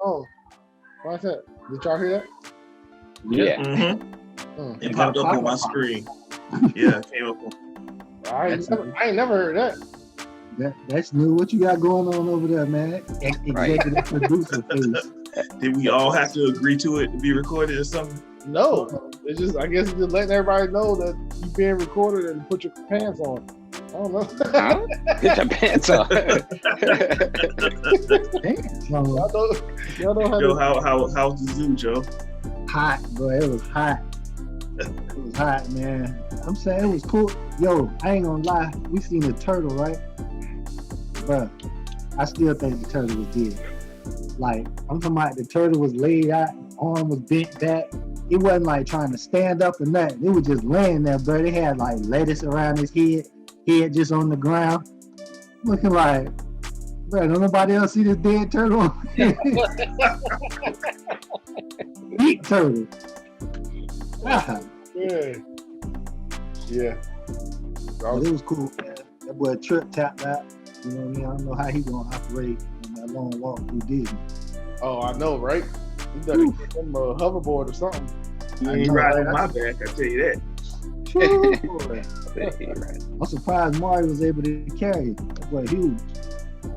Oh, why's that? Did y'all hear that? Yeah. Mm. It popped up on my screen. Yeah, it came up on. I ain't never heard that. That's new. What you got going on over there, man? Executive producer face. Did we all have to agree to it to be recorded or something? No, it's just I guess it's just letting everybody know that you being recorded and put your pants on. I don't know. Huh? Get your pants on. Y'all know how Joe, how's the zoo, Joe? Hot, bro. It was hot. It was hot, man. I'm saying it was cool. Yo, I ain't gonna lie. We seen a turtle, right? Bruh, I still think the turtle was dead. Like, I'm talking about the turtle was laid out, arm was bent back. It wasn't like trying to stand up or nothing. It was just laying there, bro. They had like lettuce around his head just on the ground. Looking like, bro, don't nobody else see this dead turtle? Big turtle. God. Yeah. But it was cool, man. That boy Trip tapped out. You know what I mean? I don't know how he gonna operate on that long walk through Disney. Oh, I know, right? You better get him a hoverboard or something. You ain't riding my back, I tell you that. I'm surprised Mari was able to carry it. That boy huge.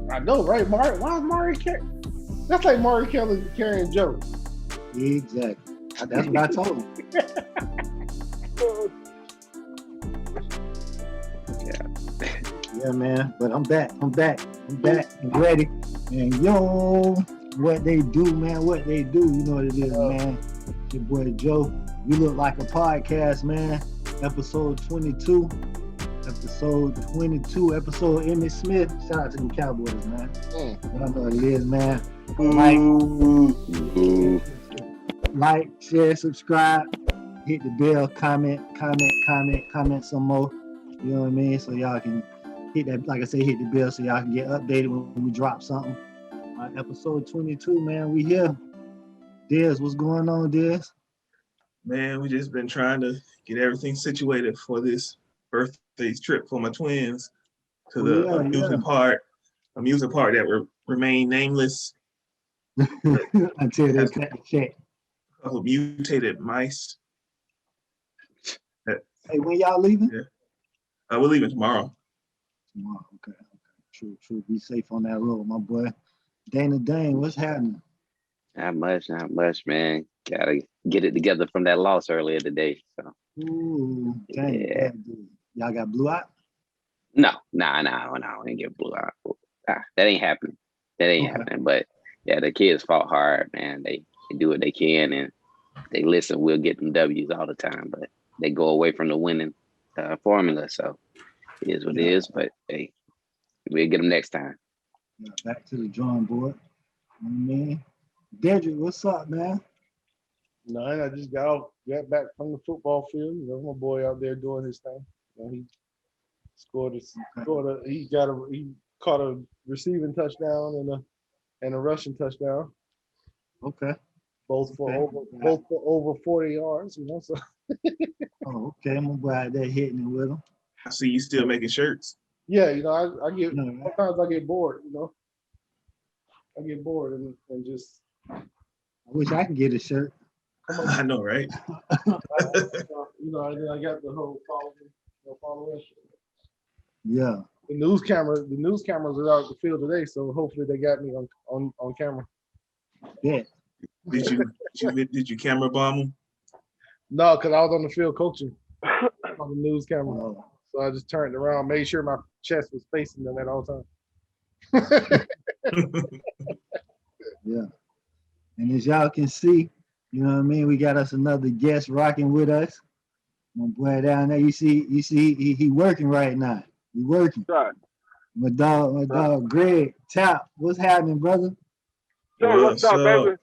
I know, right? Why is Mari carrying? That's like Mari Kelly carrying Joe. Exactly. That's what I told him. Yeah, man. But I'm back and ready. And yo, what they do, man, what they do. You know what it is, man. It's your boy Joe. We look like a podcast, man. Episode 22. Episode Emmitt Smith. Shout out to the Cowboys, man. But I know what it is, man. Like, share, subscribe, hit the bell, comment some more. You know what I mean? So y'all can hit that, like I say, hit the bell so y'all can get updated when we drop something. Episode 22, man, we here. Dez, what's going on, Dez? Man, we just been trying to get everything situated for this birthday trip for my twins to the amusement park that will remain nameless. Until they cut the check. A couple of mutated mice. Hey, when y'all leaving? Yeah. We're leaving tomorrow. Okay. True. Be safe on that road, my boy. Dana Dane, what's happening? Not much, man. Gotta get it together from that loss earlier today. So. Ooh, dang. Yeah. Y'all got blue out? No, I ain't get blew out. That ain't happening. Happening. But yeah, the kids fought hard, man. They do what they can and they listen. We'll get them W's all the time, but they go away from the winning formula. So it is what it is. But hey, we'll get them next time. Yeah, back to the drawing board. Man, Dedrick, what's up, man? None. I just got back from the football field. You know, my boy out there doing his thing. You know, he he caught a receiving touchdown and a rushing touchdown. Okay. Both for over 40 yards, you know. So oh, okay. My boy out there hitting it with him. I see you still making shirts. Yeah, you know, I get sometimes I get bored, you know. I get bored and just I wish I could get a shirt. I know, right? you know, and then I got the whole following. Yeah. The news cameras are out at the field today, so hopefully they got me on camera. Yeah. Did you camera bomb them? No, because I was on the field coaching on the news camera. Oh. So I just turned around, made sure my chest was facing them at all times. Yeah. And as y'all can see, you know what I mean, we got us another guest rocking with us. My boy down there, you see he working right now. He working. Right. My dog Greg Tap. What's happening, brother? Yo, what's up, baby?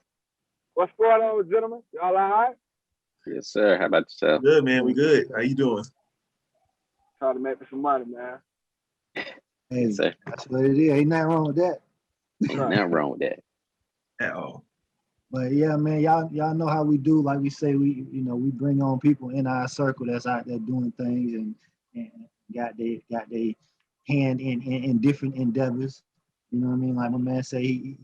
What's going on, gentlemen? Y'all all right? Yes, sir. How about yourself? Good, man. We good. How you doing? Trying to make me some money, man. Hey, yes, that's what it is. Ain't nothing wrong with that. Ain't nothing wrong with that. At all. But yeah, man, y'all know how we do. Like we say, we bring on people in our circle that's out there doing things and got their hand in different endeavors. You know what I mean? Like my man say, he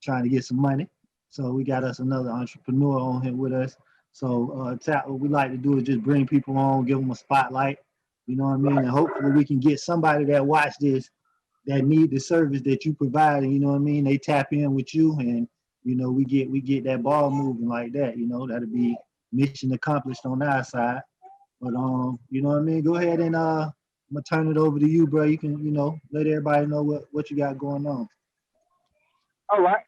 trying to get some money. So we got us another entrepreneur on here with us. So what we like to do is just bring people on, give them a spotlight. You know what I mean? And hopefully we can get somebody that watch this that need the service that you provide. And you know what I mean? They tap in with you, and you know we get that ball moving like that. You know, that'll be mission accomplished on our side. But you know what I mean? Go ahead and I'm gonna turn it over to you, bro. You can, you know, let everybody know what you got going on. All right.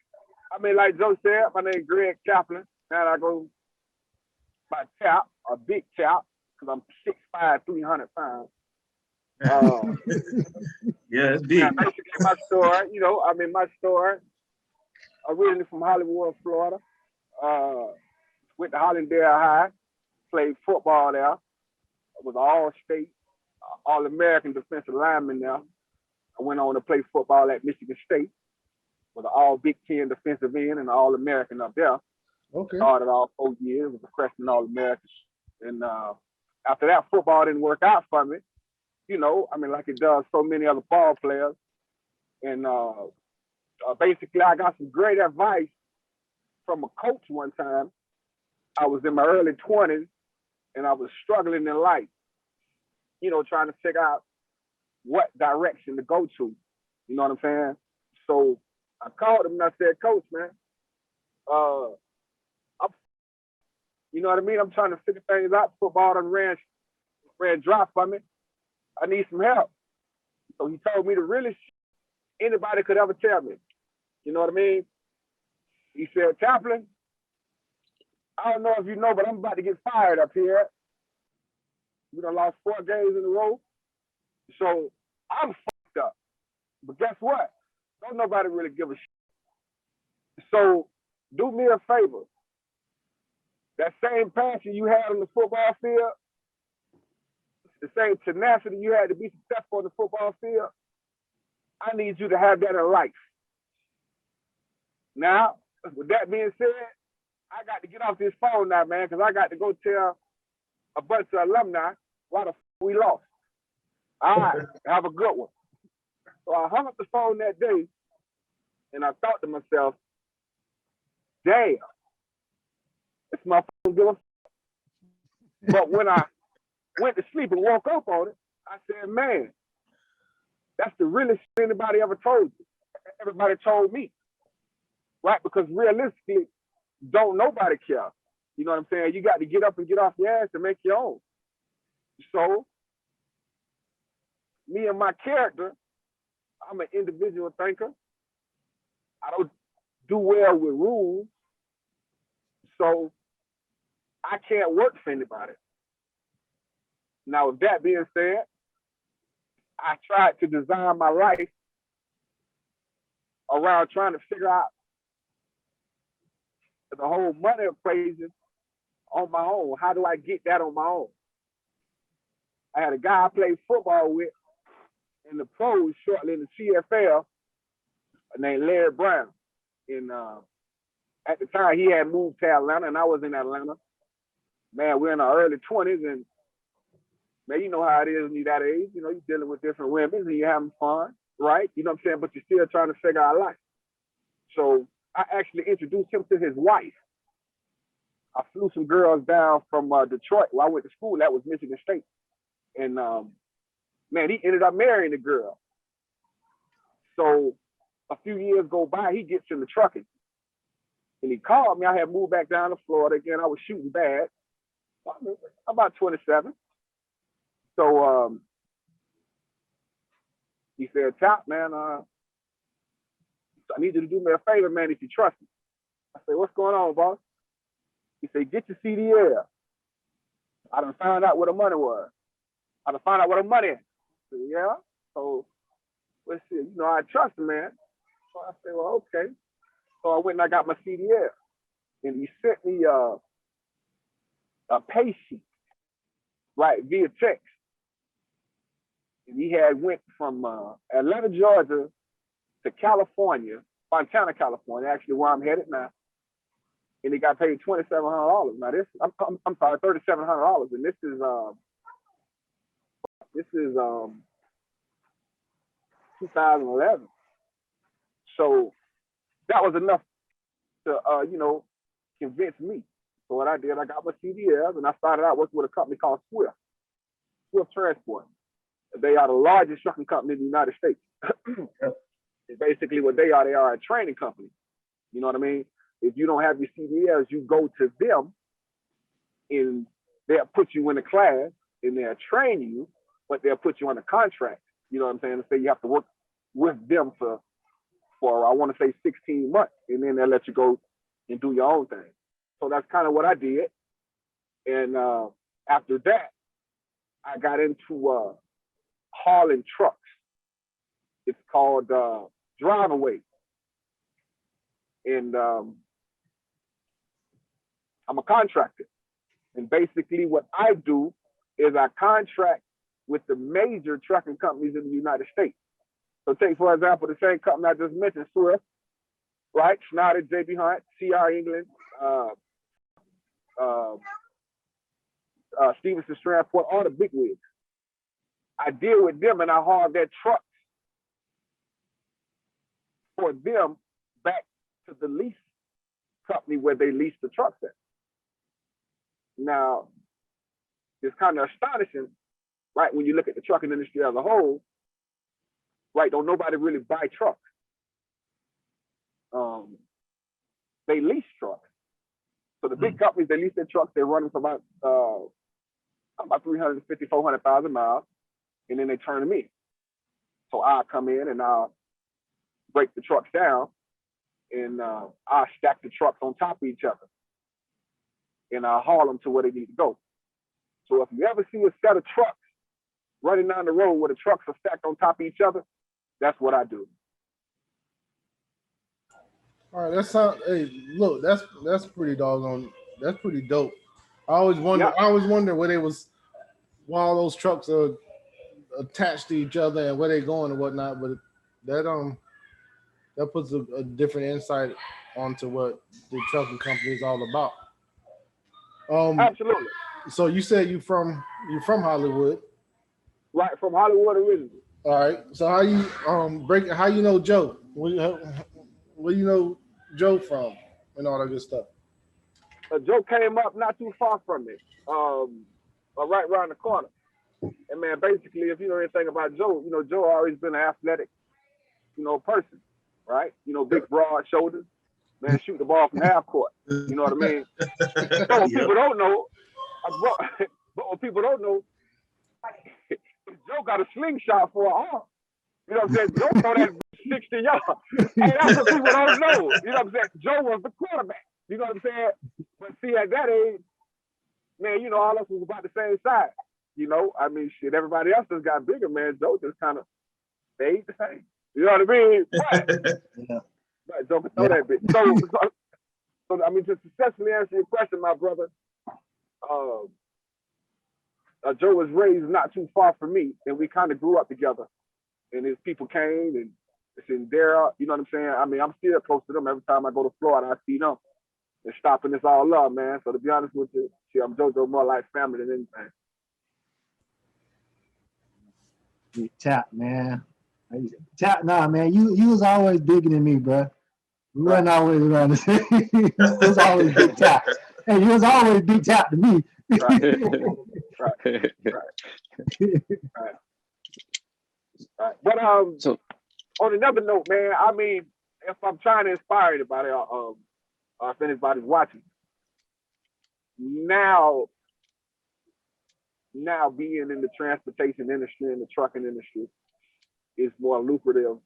I mean, like Joe said, my name is Greg Chaplin, and I go by Chap, a big Chap, because I'm 6'5", 300 pounds. Yeah, it's big. Yeah, basically my story, you know, my story, originally from Hollywood, Florida. Went to Hollandale High, played football there. I was all-state, all-American defensive lineman there. I went on to play football at Michigan State. Was an all-Big Ten defensive end and all-American up there. Okay. Started all 4 years, was a freshman all-American. And after that, football didn't work out for me. You know, I mean, like it does so many other ball players. And basically, I got some great advice from a coach one time. I was in my early 20s, and I was struggling in life, you know, trying to figure out what direction to go to. You know what I'm saying? So I called him and I said, Coach, man, you know what I mean? I'm trying to figure things out. Football done ran dry for me. I need some help. So he told me to really anybody could ever tell me. You know what I mean? He said, Chaplain, I don't know if you know, but I'm about to get fired up here. We done lost 4 games in a row. So I'm fucked up. But guess what? Don't nobody really give a shit. So do me a favor. That same passion you had on the football field, the same tenacity you had to be successful on the football field, I need you to have that in life. Now, with that being said, I got to get off this phone now, man, because I got to go tell a bunch of alumni why the f we lost. All right, have a good one. So I hung up the phone that day, and I thought to myself, damn, this motherfucker give a f. But when I went to sleep and woke up on it, I said, man, that's the realest shit anybody ever told you. Everybody told me, right? Because realistically, don't nobody care. You know what I'm saying? You got to get up and get off your ass to make your own. So, me and my character, I'm an individual thinker. I don't do well with rules. So, I can't work for anybody. Now, with that being said, I tried to design my life around trying to figure out the whole money equation on my own. How do I get that on my own? I had a guy I played football with in the pros shortly in the CFL named Larry Brown. And at the time, he had moved to Atlanta, and I was in Atlanta. Man, we're in our early 20s, and man, you know how it is when you're that age. You know, you're dealing with different women, and you're having fun, right? You know what I'm saying? But you're still trying to figure out life. So I actually introduced him to his wife. I flew some girls down from Detroit, where I went to school. That was Michigan State. And man, he ended up marrying the girl. So a few years go by, he gets in the trucking. And he called me. I had moved back down to Florida again. I was shooting bad. I'm about 27. So he said, Chop, man, I need you to do me a favor, man, if you trust me. I said, what's going on, boss? He said, get your CDL. I done found out where the money was. I done found out where the money is. I said, yeah? So, let's see. You know, I trust him, man. So I said, well, okay. So I went and I got my CDL. And he sent me a pay sheet, right, via text. And he had went from Atlanta, Georgia to California, Fontana, California, actually where I'm headed now. And he got paid $2,700. Now this, I'm sorry, $3,700. And this is 2011. So that was enough to convince me. So what I did, I got my CDLs and I started out working with a company called Swift Transport. They are the largest trucking company in the United States. And basically what they are a training company. You know what I mean? If you don't have your CDLs, you go to them and they'll put you in a class and they'll train you, but they'll put you on a contract. You know what I'm saying? And say you have to work with them for I want to say 16 months, and then they'll let you go and do your own thing. So that's kind of what I did. And after that, I got into hauling trucks. It's called drive-away. And I'm a contractor. And basically what I do is I contract with the major trucking companies in the United States. So take, for example, the same company I just mentioned, Swift, right? Schneider, JB Hunt, CR England, Stevenson Transport, all the big wigs. I deal with them and I haul their trucks for them back to the lease company where they lease the trucks at. Now, it's kind of astonishing, right? When you look at the trucking industry as a whole, right? Don't nobody really buy trucks. They lease trucks. So the big companies, they lease their trucks. They run them for about 350, 400,000 miles, and then they turn them in. So I'll come in and I'll break the trucks down, and I'll stack the trucks on top of each other, and I'll haul them to where they need to go. So if you ever see a set of trucks running down the road where the trucks are stacked on top of each other, that's what I do. All right, that sounds. Hey, look, that's pretty doggone. That's pretty dope. I always wonder. Yeah. I always wonder where they was, while those trucks are attached to each other and where they going and whatnot. But that puts a different insight onto what the trucking company is all about. Absolutely. So you said you're from Hollywood, right? From Hollywood originally. All right. So how you how you know Joe? Where you know Joe from and all that good stuff? Joe came up not too far from me, right around the corner. And man, basically, if you know anything about Joe, Joe always been an athletic, person, right? Big broad shoulders, man, shoot the ball from half court. You know what I mean? So what people don't know, but what people don't know, Joe got a slingshot for an arm. You know what I'm saying? Joe throw that 60 yards. And that's what people don't know. You know what I'm saying? Joe was the quarterback. You know what I'm saying? But see, at that age, man, all of us was about the same size. I mean, shit, everybody else just got bigger, man. Joe just kind of stayed the same. You know what I mean? But Joe can throw that bit. So, I mean, to successfully answer your question, my brother, Joe was raised not too far from me, and we kind of grew up together. And his people came, and it's in there, you know what I'm saying? I mean, I'm still close to them. Every time I go to Florida, I see them. They're stopping this all up, man. So to be honest with you, see, I'm JoJo more like family than anything. You tap, man. Nah, man, you was always bigger than me, bro. We wasn't always around the same. You was always big tap. Hey, you was always big tap to me. Right. But so on another note, man, I mean, if I'm trying to inspire anybody, or if anybody's watching, now being in the transportation industry and the trucking industry is more lucrative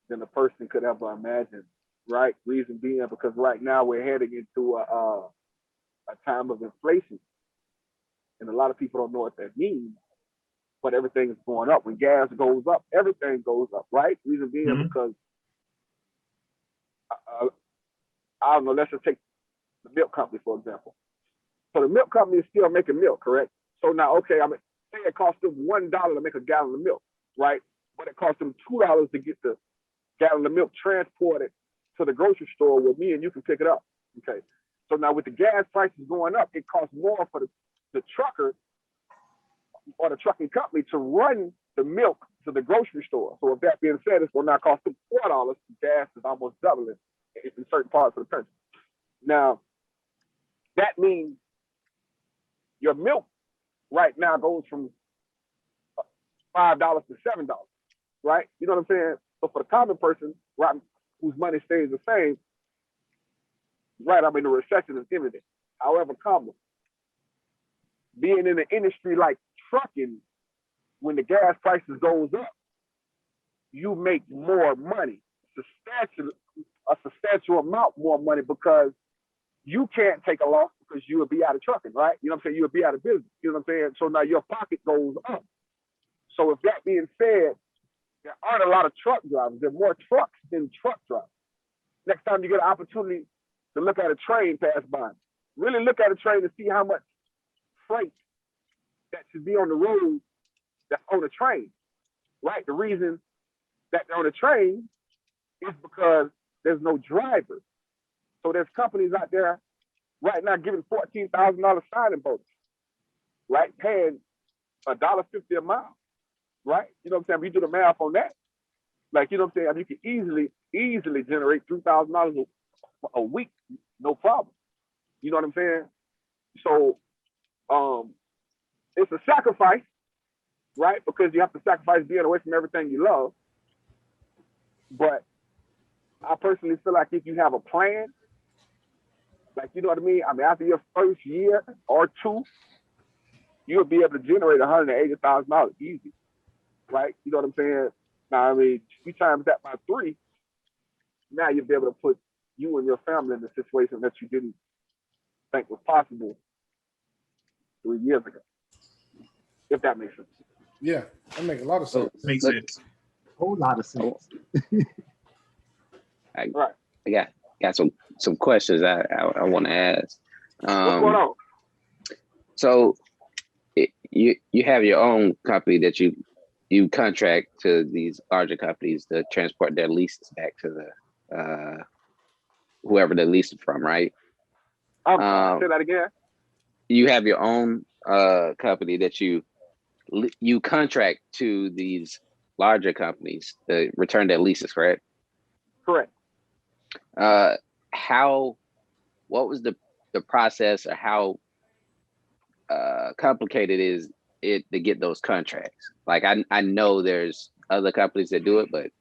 than a person could ever imagine, right? Reason being because right now we're heading into a time of inflation, and a lot of people don't know what that means. But everything is going up. When gas goes up, everything goes up, right? Reason being because, I don't know, let's just take the milk company, for example. So the milk company is still making milk, correct? So now, okay, I mean, say it costs them $1 to make a gallon of milk, right? But it costs them $2 to get the gallon of milk transported to the grocery store where me and you can pick it up, okay? So now with the gas prices going up, it costs more for the trucker or the trucking company to run the milk to the grocery store. So with that being said, it's going to now cost them $4. Gas is almost doubling in certain parts of the country. Now, that means your milk right now goes from $5 to $7, right? You know what I'm saying? So for the common person, right, whose money stays the same, right, I'm in a recession and everything. However, being in an industry like trucking, when the gas prices goes up, you make more money, a substantial amount more money, because you can't take a loss because you would be out of trucking, right? You know what I'm saying? You would be out of business. You know what I'm saying? So now your pocket goes up. So with that being said, there aren't a lot of truck drivers. There are more trucks than truck drivers. Next time you get an opportunity to look at a train pass by, really look at a train to see how much freight that should be on the road that's on a train, right? The reason that they're on a train is because there's no drivers. So there's companies out there right now giving $14,000 signing bonus, right? Paying $1.50 a mile, right? You know what I'm saying? If you do the math on that, like, you know what I'm saying? I mean, you can easily generate $3,000 a week, no problem. You know what I'm saying? So it's a sacrifice, right? Because you have to sacrifice being away from everything you love. But I personally feel like if you have a plan, like, you know what I mean? I mean, after your first year or two, you'll be able to generate $180,000 easy, right? You know what I'm saying? Now, I mean, you times that by 3, now you'll be able to put you and your family in a situation that you didn't think was possible 3 years ago, if that makes sense. Yeah, that makes a lot of sense. Makes sense. Whole lot of sense. Right. I got some questions I want to ask. What's going on? So you have your own company that you contract to these larger companies to transport their leases back to the whoever they lease it from, right? Say that again. You have your own company that you contract to these larger companies to return their leases, correct? Correct. What was the process, or how complicated is it to get those contracts? Like, I know there's other companies that do it, but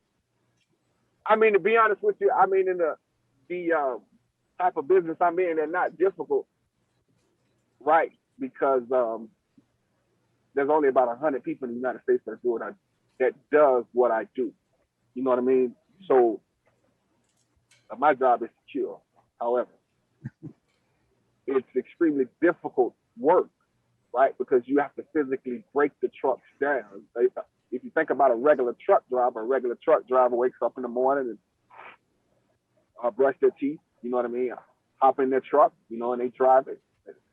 I mean, to be honest with you, I mean, in the type of business I'm in, they're not difficult, right? Because there's only about 100 people in the United States that does what I do. You know what I mean? So my job is secure. However, it's extremely difficult work, right? Because you have to physically break the trucks down. If you think about a regular truck driver wakes up in the morning and brush their teeth, you know what I mean? Hop in their truck, you know, and they drive it.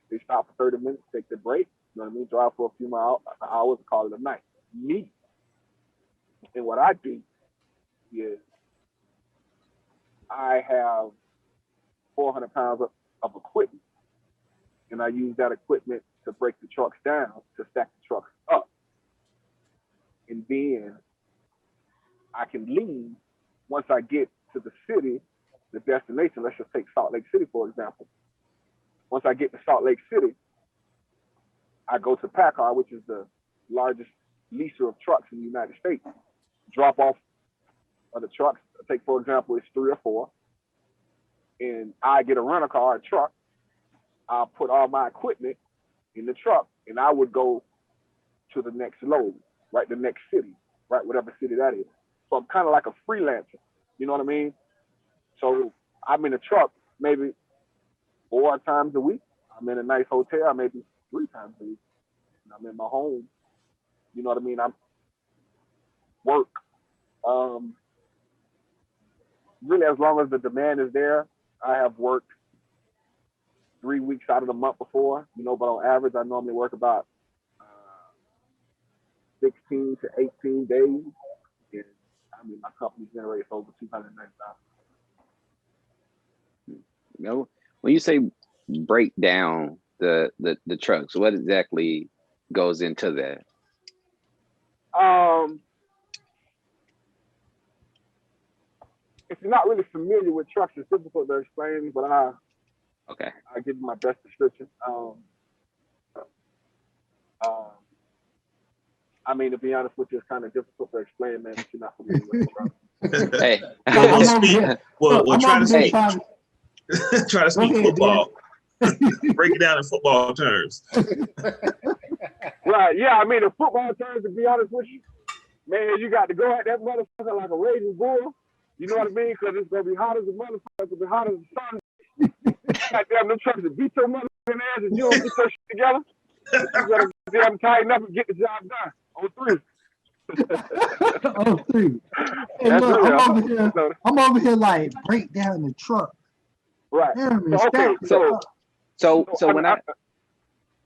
They stop for 30 minutes, take their break, you know what I mean? Drive for a few hours, call it a night. Me. And what I do is I have 400 pounds of equipment, and I use that equipment to break the trucks down, to stack the trucks up. And then I can leave once I get to the city, the destination. Let's just take Salt Lake City, for example. Once I get to Salt Lake City, I go to PACCAR, which is the largest leaser of trucks in the United States. Drop off of the trucks. Take, for example, it's 3 or 4. And I get a rental car, a truck. I'll put all my equipment in the truck, and I would go to the next load, right? The next city, right? Whatever city that is. So I'm kind of like a freelancer. You know what I mean? So I'm in a truck maybe 4 times a week. I'm in a nice hotel maybe 3 times a week. And I'm in my home. You know what I mean? I'm work. Really, as long as the demand is there, I have worked 3 weeks out of the month before, you know, but on average, I normally work about 16 to 18 days. And I mean, my company generates over $290,000. You know, when you say break down the trucks, what exactly goes into that? If you're not really familiar with trucks, it's difficult to explain, but Okay. I'll give you my best description. I mean, to be honest with you, it's kind of difficult to explain, man, if you're not familiar with it. Hey. Well, I'm over here. we'll try to speak. trying Try to speak ahead, football. Break it down in football terms. Right, yeah, I mean, in football terms, to be honest with you, man, you got to go at that motherfucker like a raging bull. You know what I mean? Because it's going to be hot as a motherfucker. It's going to be hot as the sun. Goddamn, them trucks to beat your motherfucking ass and you don't get your shit together. You better goddamn tighten up and get the job done. On 3. on 3. Hey, That's look, real. I'm over here like break down the truck. Right. Damn, So, okay, So So,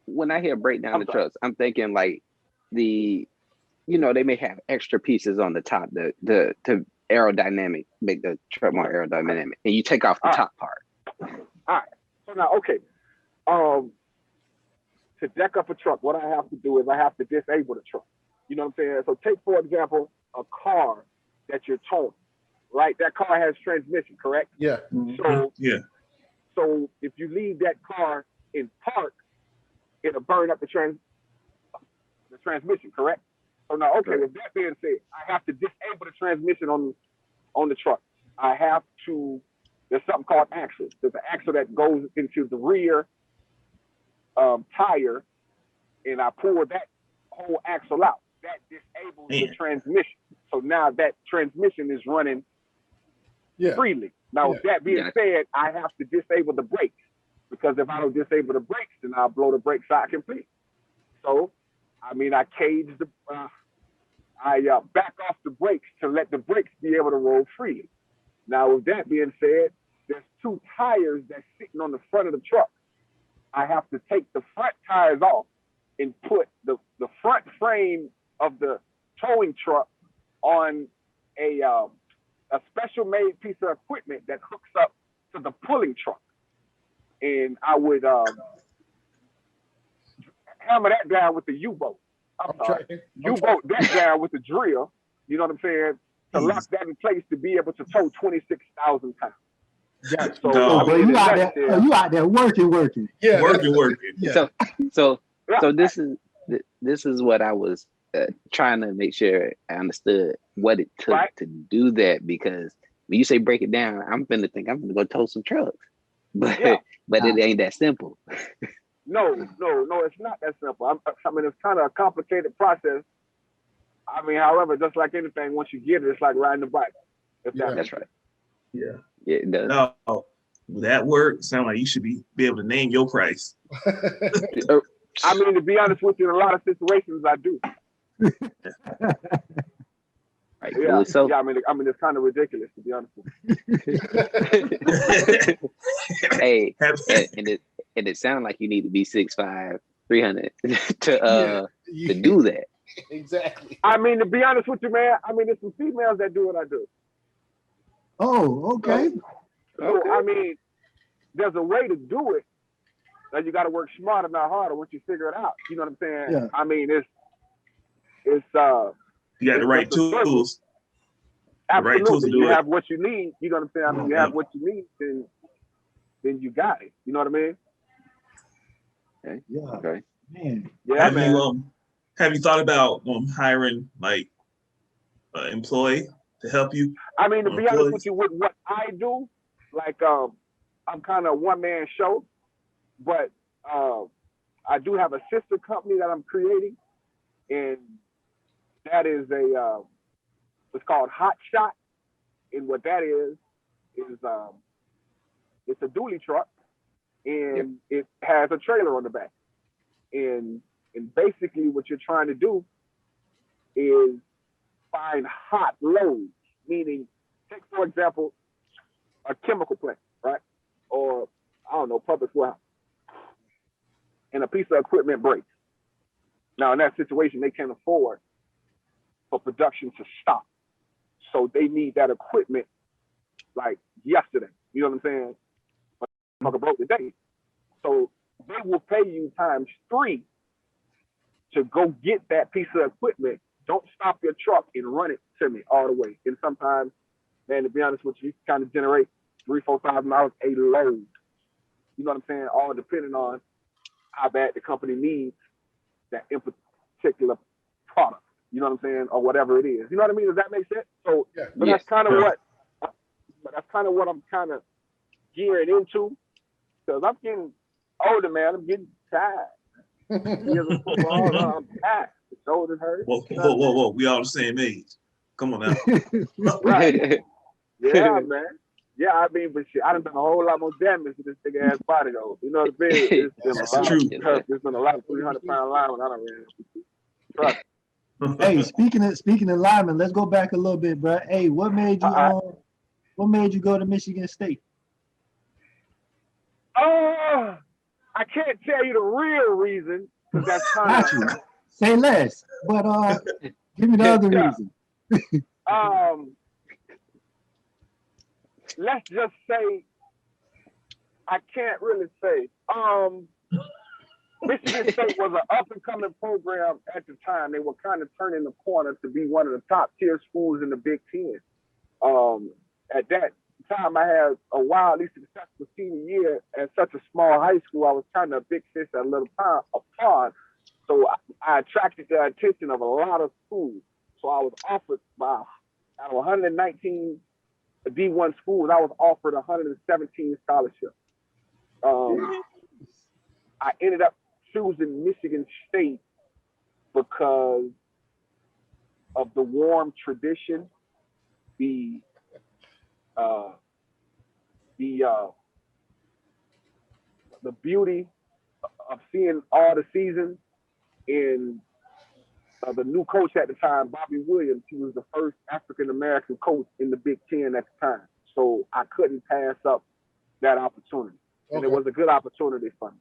when I hear break down the trucks, I'm thinking like they may have extra pieces on the top to aerodynamic, make the truck more aerodynamic, and you take off the top part. All right. So now, okay. To deck up a truck, what I have to do is I have to disable the truck. You know what I'm saying? So take, for example, a car that you're towing, right? That car has transmission, correct? Yeah. So, Yeah. So if you leave that car in park, it'll burn up the transmission, correct? So now, okay, with that being said, I have to disable the transmission on the truck. I have to, there's something called axle. There's an axle that goes into the rear tire, and I pull that whole axle out. That disables the transmission. So now that transmission is running freely. Now, with that being said, I have to disable the brakes, because if I don't disable the brakes, then I'll blow the brakes out completely. So, I mean, I cage I back off the brakes to let the brakes be able to roll freely. Now, with that being said, there's 2 tires that's sitting on the front of the truck. I have to take the front tires off and put the front frame of the towing truck on a special made piece of equipment that hooks up to the pulling truck. And I would hammer that down with the U-boat. U-boat that down with the drill, you know what I'm saying, to lock that in place to be able to tow 26,000 pounds. Yeah. So, I mean, you out there working. Yeah. Working. Yeah. So this is what I was trying to make sure I understood what it took to do that, because when you say break it down, I'm gonna go tow some trucks, but it ain't that simple. No, it's not that simple. I mean, it's kind of a complicated process. I mean, however, just like anything, once you get it, it's like riding a bike. That's right. Yeah. Yeah, it does. No, that word sound like you should be able to name your price. I mean, to be honest with you, in a lot of situations, I do. Right, yeah, so I mean, it's kind of ridiculous, to be honest with you. Hey, and it sounds like you need to be 6'5", 300 to do that. Exactly. I mean, to be honest with you, man, I mean, there's some females that do what I do. Oh, okay. So I mean, there's a way to do it. That you got to work smarter, not harder. Once you figure it out, you know what I'm saying? Yeah. I mean, it's you got the right tools. Absolutely. The right tools to do you it. have what you need. You know what I'm saying? I mean, you have what you need, then you got it. You know what I mean? Okay. Yeah. Okay. Man. Yeah, Have you thought about hiring like an employee to help you? I mean, to be honest with you, with what I do, like I'm kind of a one-man show, but I do have a sister company that I'm creating, and that is it's called Hot Shot, and what that is it's a dually truck, and it has a trailer on the back, and basically what you're trying to do is find hot loads, meaning take, for example, a chemical plant, right? Or, I don't know, public warehouse. And a piece of equipment breaks. Now, in that situation, they can't afford for production to stop. So they need that equipment like yesterday. You know what I'm saying? But broke today. So they will pay you ×3 to go get that piece of equipment. Don't stop your truck and run it to me all the way. And sometimes, man, to be honest with you, you kind of generate $3, $4, $5 a load. You know what I'm saying? All depending on how bad the company needs that in particular product. You know what I'm saying? Or whatever it is. You know what I mean? Does that make sense? So, Yeah. but Yes. that's kind of what I'm kind of gearing into. Because I'm getting older, man. I'm getting tired. Years of football, I'm tired. The shoulders hurt. Whoa. We all the same age. Come on now. Right. Yeah, man. Yeah, I mean, but shit, I done done a whole lot more damage to this big ass body though. You know what I mean? It's been That's a lot true. There's been a lot of 300-pound linemen I done ran. Trust. Hey, speaking of linemen, let's go back a little bit, bro. Hey, what made you go to Michigan State? Oh, I can't tell you the real reason because that's kind Got you. Say less, but give me the other reason. of let's just say I can't really say. Michigan State was an up and coming program at the time. They were kind of turning the corner to be one of the top tier schools in the Big Ten. At that time, I had a wildly successful senior year at such a small high school. I was kind of a big fish at a little pond. So I attracted the attention of a lot of schools. So I was offered out of 119 D1 schools, I was offered 117 scholarships. I ended up choosing Michigan State because of the warm tradition, the beauty of seeing all the seasons, and the new coach at the time, Bobby Williams. He was the first African-American coach in the Big Ten at the time. So I couldn't pass up that opportunity. And it was a good opportunity for me.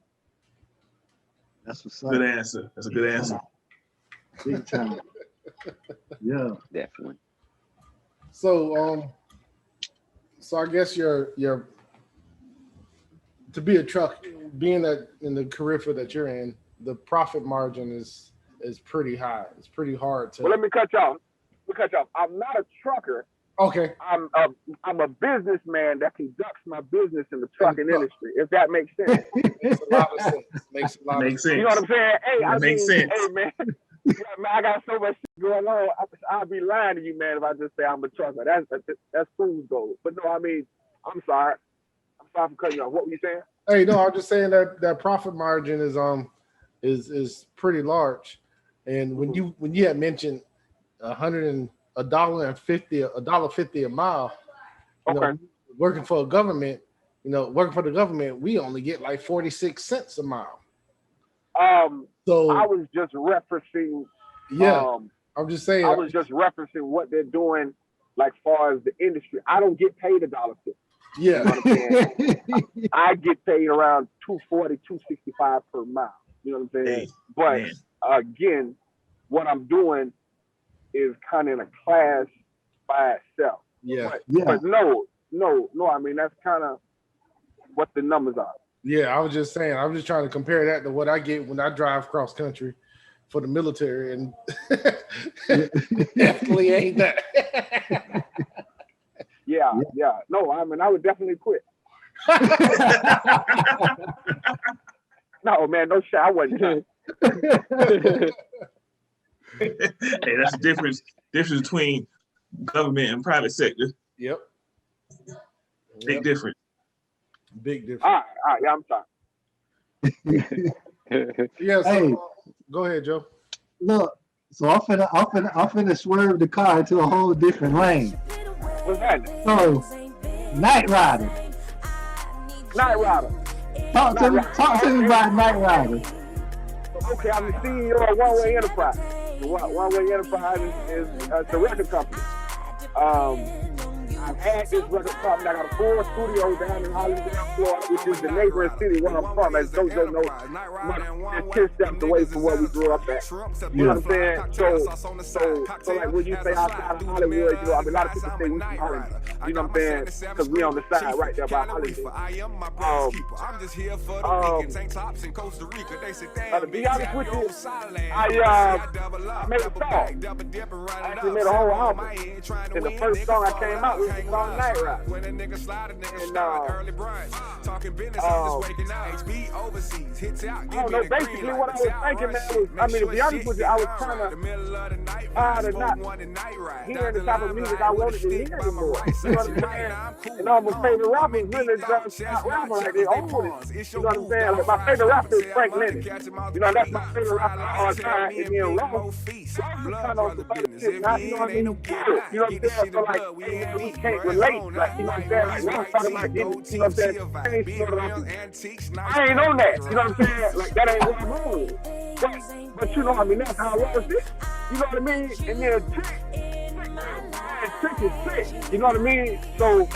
That's what's up. Good answer. That's a good answer. Big time. Yeah. Definitely. So I guess your to be a truck, being in the career field that you're in, the profit margin is pretty high. It's pretty hard to. Well, let me cut you off. I'm not a trucker. Okay. I'm a businessman that conducts my business in the trucking industry, if that makes sense. Makes a lot of sense. Makes Makes sense. sense. You know what I'm saying? Hey, Makes sense. Hey, man. Yeah, man, I got so much shit going on. I'll be lying to you, man, if I just say I'm a trucker. That's food gold. But no, I mean, I'm sorry. I'm sorry for cutting you off. What were you saying? Hey, no, I'm just saying that profit margin is pretty large. And when you had mentioned $1.50 a mile, you know, working for the government, we only get like 46 cents a mile. So I was just referencing. I'm just saying. I was just referencing what they're doing, like far as the industry. I don't get paid $1.50. Yeah. You know what I'm saying? I get paid around $2.40, $2.65 per mile. You know what I'm saying? Hey, but man. Again, what I'm doing is kind of in a class by itself. Yeah. But no. I mean, that's kind of what the numbers are. Yeah, I was just saying. I was just trying to compare that to what I get when I drive cross country for the military, and definitely ain't that. Yeah. No, I mean, I would definitely quit. No, man, no shit. I wasn't. Hey, that's the difference between government and private sector. Yep. Big difference. Big difference. All right, yeah, I'm sorry. Yeah. So, Hey. Go ahead, Joe. Look, so I'm finna swerve the car into a whole different lane. What's that? So, Night Rider. Night Rider. Talk to me about Night Rider. Okay, I'm the CEO of One Way Enterprise. One Way Enterprise is it's a record company. I've had this record company. I got a full studio down in Hollywood, Florida, which is the neighboring city where I'm from. As JoJo knows, it's 10 steps away from where we grew up at. You know what I'm saying? So like when you say outside of Hollywood, you know, I mean, a lot of people say we from Hollywood. You know what I'm saying? Because we on the side right there by Hollywood. To be honest with you, I made a song. I actually made a whole album. And the first song I came out with it's called Night Ride. When a nigga slide, a nigga And, start early brunch. Talking business, I'm just waking up. HB overseas, hits out, I give don't me know, the basically green light. what I was thinking, man, was, I mean, to be honest with you, I was kind The of middle of the night, tired of not hearing the type of music I wanted to hear anymore. You know what I'm saying? And all my favorite rappers really just not rapping like they own it. You know what I'm saying? Like, my favorite rapper is Frank Lennon. You know, that's my favorite rapper of all time. And then Ross, just kind of some other shit. Now, you know what I mean? You know what I'm saying? So, like, hey, man, we can't relate. Like, you know what I'm saying? Like, Ross talking about getting, you know what I'm saying? You know what I'm saying? I ain't on that. You know what I'm saying? Like, that ain't what I'm on with. But you know what I mean? That's how I was it. You know what I mean? And then Trick is sick. You know what I mean? So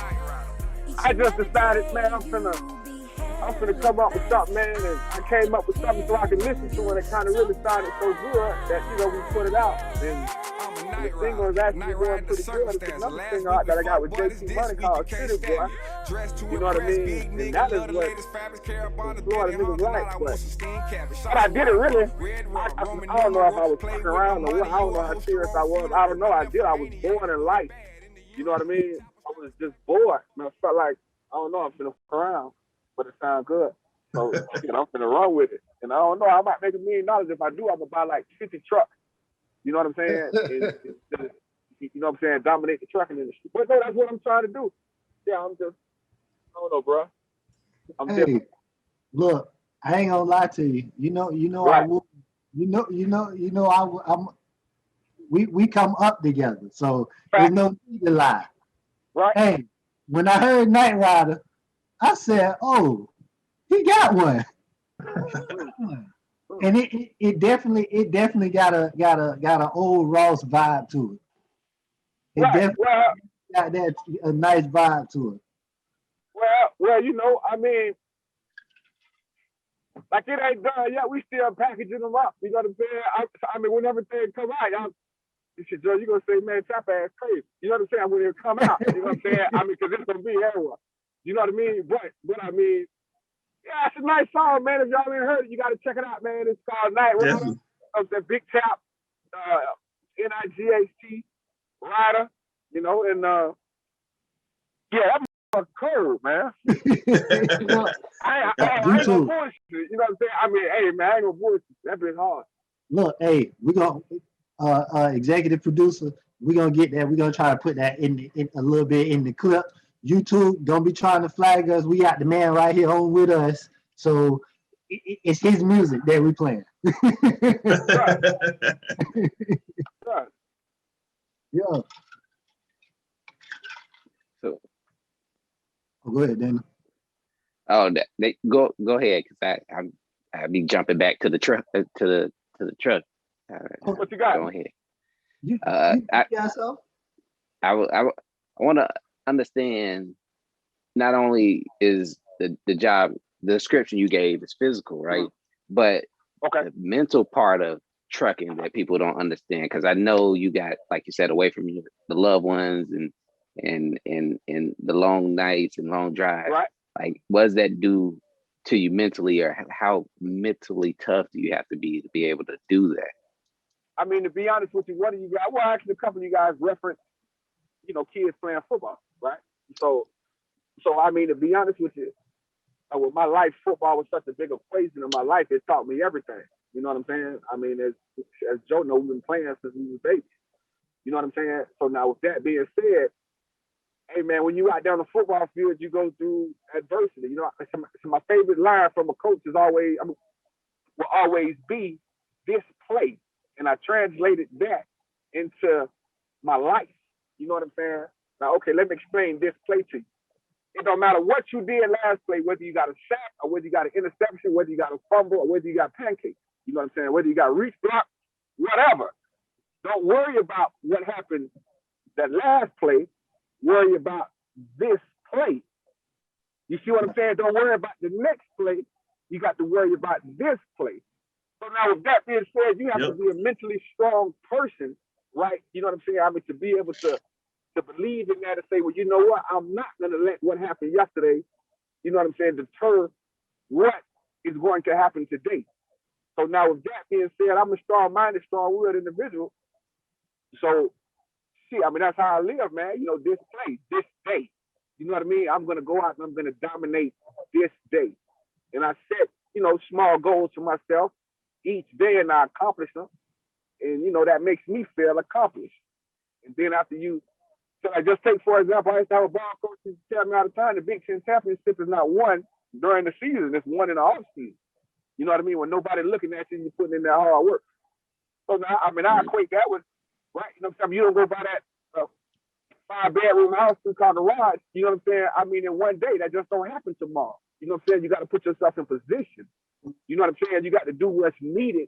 I just decided, man, I'm finna come up with something, man, and I came up with something so I can listen to it. It kind of really started so good that, you know, we put it out. And the single is actually going pretty good. It's another single out that I got with JT Money called City Boy. You know what I mean? And that is what Florida niggas like. But I did it really. I don't know if I was fucking around or what. I don't know how serious I was. I don't know. I was born in life. You know what I mean? I was just bored. And I felt like, I don't know, I'm finna fuck around, but it sounds good. So, you know, I'm finna run with it. And I don't know, I might make $1 million. If I do, I'm gonna buy like 50 trucks. You know what I'm saying? You know what I'm saying? Dominate the trucking industry. But no, that's what I'm trying to do. Yeah, I don't know, bro. I'm different. Look, I ain't gonna lie to you. You know, Right. I would. We come up together, so there's no need to lie. Right. Hey, when I heard Night Rider, I said, "Oh, he got one," and it definitely got a old Ross vibe to it. It Right. definitely Well, got that a nice vibe to it. well, you know, I mean, like it ain't done yet. We still packaging them up. You know what I'm saying? I mean, when everything come out, you gonna say, man, Trap ass crazy. You know what I'm saying? When it come out, you know what I'm saying? I mean, because it's gonna be everywhere. You know what I mean? But I mean, yeah, it's a nice song, man. If y'all ain't heard it, you gotta check it out, man. It's called Night Rider of the Big Tap, NIGHT Rider. You know, and yeah, that a curve, man. I ain't gonna bullshit. You know what I'm saying? I mean, hey, man, I ain't gonna bullshit. That been hard. Look, hey, we gonna executive producer. We're gonna get that. We're gonna try to put that in a little bit in the clip. YouTube, don't be trying to flag us. We got the man right here on with us. So it's his music that we playing. Right. Yeah. So, go ahead, Dana. oh, they go ahead, because I be jumping back to the truck to the truck. What you got? Go ahead. You got something? I want to understand. Not only is the job, the description you gave is physical, right? But the mental part of trucking that people don't understand, because I know you got, like you said, away from the loved ones and the long nights and long drives. Right. Like, what does that do to you mentally, or how mentally tough do you have to be able to do that? I mean, to be honest with you, what do you guys? Well, actually, a couple of you guys referenced, you know, kids playing football, right? So I mean, to be honest with you, with my life, football was such a big equation in my life. It taught me everything. You know what I'm saying? I mean, as Joe knows, we've been playing since we were babies. You know what I'm saying? So now, with that being said, hey man, when you out down the football field, you go through adversity. You know, so my favorite line from a coach is will always be this play, and I translated that into my life. You know what I'm saying? Now, okay, let me explain this play to you. It don't matter what you did last play, whether you got a sack or whether you got an interception, whether you got a fumble or whether you got pancake. You know what I'm saying? Whether you got reach block, whatever. Don't worry about what happened that last play. Worry about this play. You see what I'm saying? Don't worry about the next play. You got to worry about this play. So now, with that being said, you have to be a mentally strong person, right? You know what I'm saying? I mean, to be able to believe in that and say, well, you know what? I'm not going to let what happened yesterday, you know what I'm saying, deter what is going to happen today. So now, with that being said, I'm a strong-minded, strong-willed individual. So shit. I mean, that's how I live, man. You know, this place, this day. You know what I mean? I'm gonna go out and I'm gonna dominate this day. And I set, you know, small goals for myself each day, and I accomplish them. And you know, that makes me feel accomplished. And then after you, so I just take for example, I used to have a ball coach who tell me all the time, the Big Ten championship is not won during the season; it's won in the off season. You know what I mean? When nobody looking at you, you're putting in that hard work. So now, I mean, I equate that with, right? You know what I'm saying? You don't go buy that 5-bedroom house through called garage. You know what I'm saying? I mean, in one day, that just don't happen tomorrow. You know what I'm saying? You got to put yourself in position. You know what I'm saying? You got to do what's needed,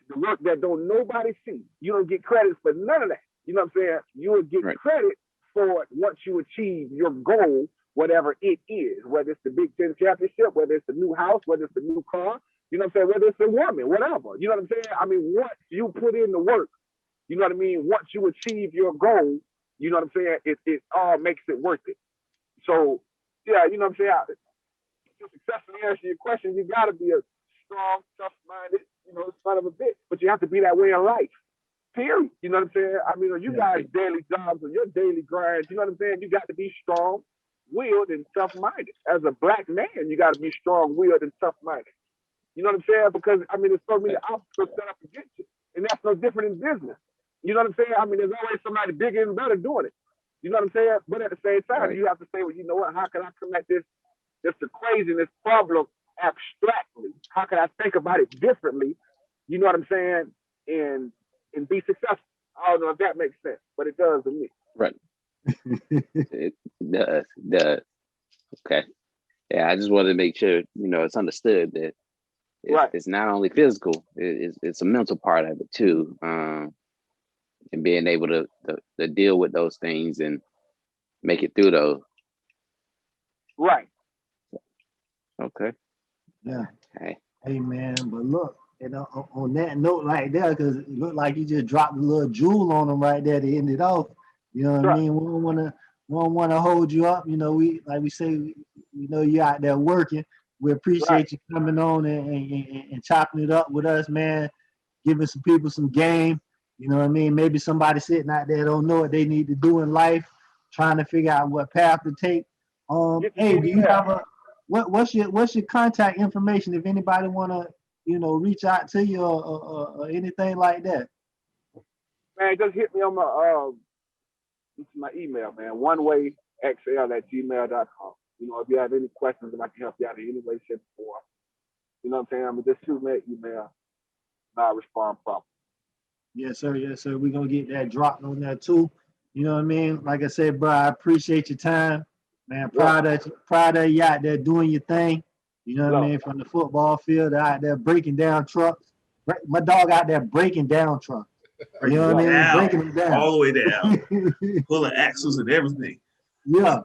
the work that don't nobody see. You don't get credit for none of that. You know what I'm saying? You will get credit for it once you achieve your goal, whatever it is, whether it's the Big Ten championship, whether it's the new house, whether it's the new car, you know what I'm saying? Whether it's a woman, whatever. You know what I'm saying? I mean, once you put in the work, you know what I mean? Once you achieve your goal, you know what I'm saying? It all makes it worth it. So, yeah, you know what I'm saying? To successfully answer your question, you got to be a strong, tough-minded, you know, son of a bitch. But you have to be that way in life. Period. You know what I'm saying? I mean, you guys' daily jobs or your daily grind, you know what I'm saying? You got to be strong-willed and tough-minded. As a black man, you got to be strong-willed and tough-minded. You know what I'm saying? Because, I mean, there's so many obstacles set up against you. And that's no different in business. You know what I'm saying? I mean, there's always somebody bigger and better doing it. You know what I'm saying? But at the same time, you have to say, well, you know what? How can I come at this equation, this problem abstractly? How can I think about it differently? You know what I'm saying? And be successful. I don't know if that makes sense, but it does to me. Right. It does. Okay. Yeah, I just wanted to make sure, you know, it's understood that it's not only physical, it's a mental part of it too. And being able to deal with those things and make it through those. Right. Okay. Yeah. Hey. Hey man, but look, you know, on that note right there, because it looked like you just dropped a little jewel on them right there to end it off. You know what I mean? We don't want to hold you up. You know, we know you out there working. We appreciate you coming on and chopping it up with us, man. Giving some people some game. You know what I mean? Maybe somebody sitting out there don't know what they need to do in life, trying to figure out what path to take. Hey, do you have what's your contact information if anybody wanna, you know, reach out to you or anything like that? Man, just hit me on my email, man. onewayxl@gmail.com. You know, if you have any questions, if I can help you out in any way, shape, or form, you know what I'm saying? I'm just shoot me an email and I'll respond properly. Yes, sir. Yes, sir. We're gonna get that dropped on that too. You know what I mean? Like I said, bro, I appreciate your time, man. Proud of you out there doing your thing. You know what I mean? From the football field out there breaking down trucks. My dog out there breaking down trucks. You know what I mean? Breaking them down all the way down, full of axles and everything. Yeah,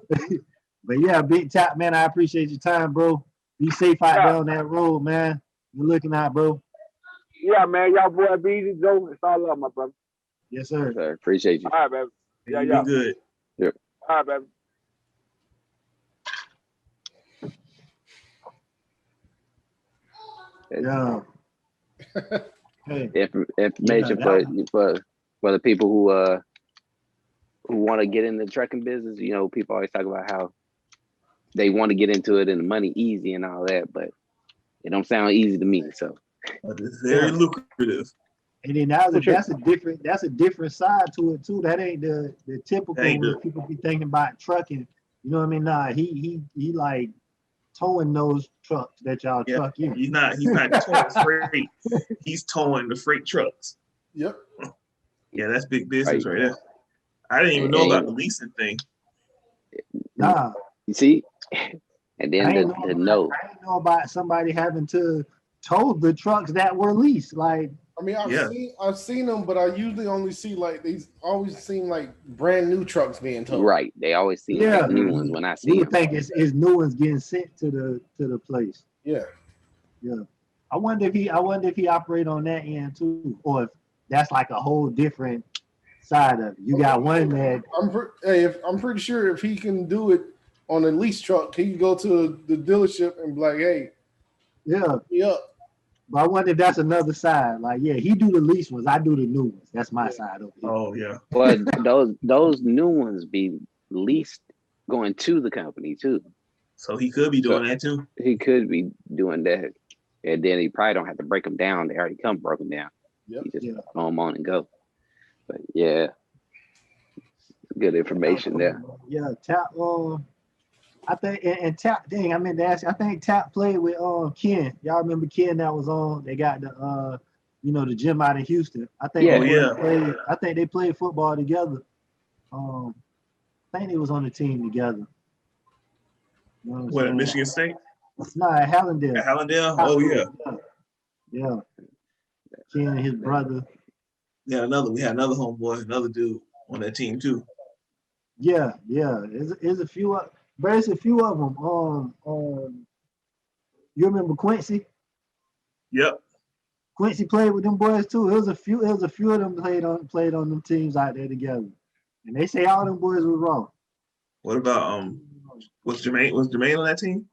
but yeah, Big Top, man. I appreciate your time, bro. Be safe out there on that road, man. You're looking out, bro. Yeah, man. Y'all boy be easy, Joe. It's all love, my brother. Yes, sir. Sir, appreciate you. All right, baby. Yeah. Be good. Yep. All right, baby. Yeah. Hey. Information for the people who want to get in the trucking business. You know, people always talk about how they want to get into it and the money easy and all that, but it don't sound easy to me. So but it's very lucrative. And then that's a different side to it too. That ain't the typical when people be thinking about trucking. You know what I mean? Nah, he like towing those trucks that y'all truck in. He's not towing freight. He's towing the freight trucks. Yep. Yeah, that's big business right there. I didn't even know about the leasing thing. Nah. You see? And then I didn't know about somebody having to tow the trucks that were leased. Like, I mean, I've seen them, but I usually only see like these always seem like brand new trucks being towed. Right. They always see like new ones when I see you them. Think it's new ones getting sent to the place. Yeah. Yeah. I wonder if he operate on that end too, or if that's like a whole different side of it. You got one that I'm pretty sure if he can do it on a lease truck, he can go to the dealership and be like, hey, yeah. But I wonder if that's another side. Like, yeah, he do the least ones. I do the new ones. That's my side over here. Oh yeah. But those new ones be leased going to the company too. So he could be doing that too. He could be doing that, and then he probably don't have to break them down. They already come broken down. Yep. He just throw them on and go. But yeah, good information there. Yeah, Tap. I think and Tap. Dang, I meant to ask you. I think Tap played with Ken. Y'all remember Ken that was on? They got the the gym out in Houston. I think I think they played football together. I think they was on the team together. You know what at Michigan State? No, at Hallandale. At Hallandale? Oh yeah. Yeah. Ken and his brother. We had another homeboy, another dude on that team too. Yeah. There's a few of, but it's a few of them. You remember Quincy? Yep. Quincy played with them boys too. It was a few of them played on them teams out there together. And they say all them boys were wrong. What about was Jermaine on that team?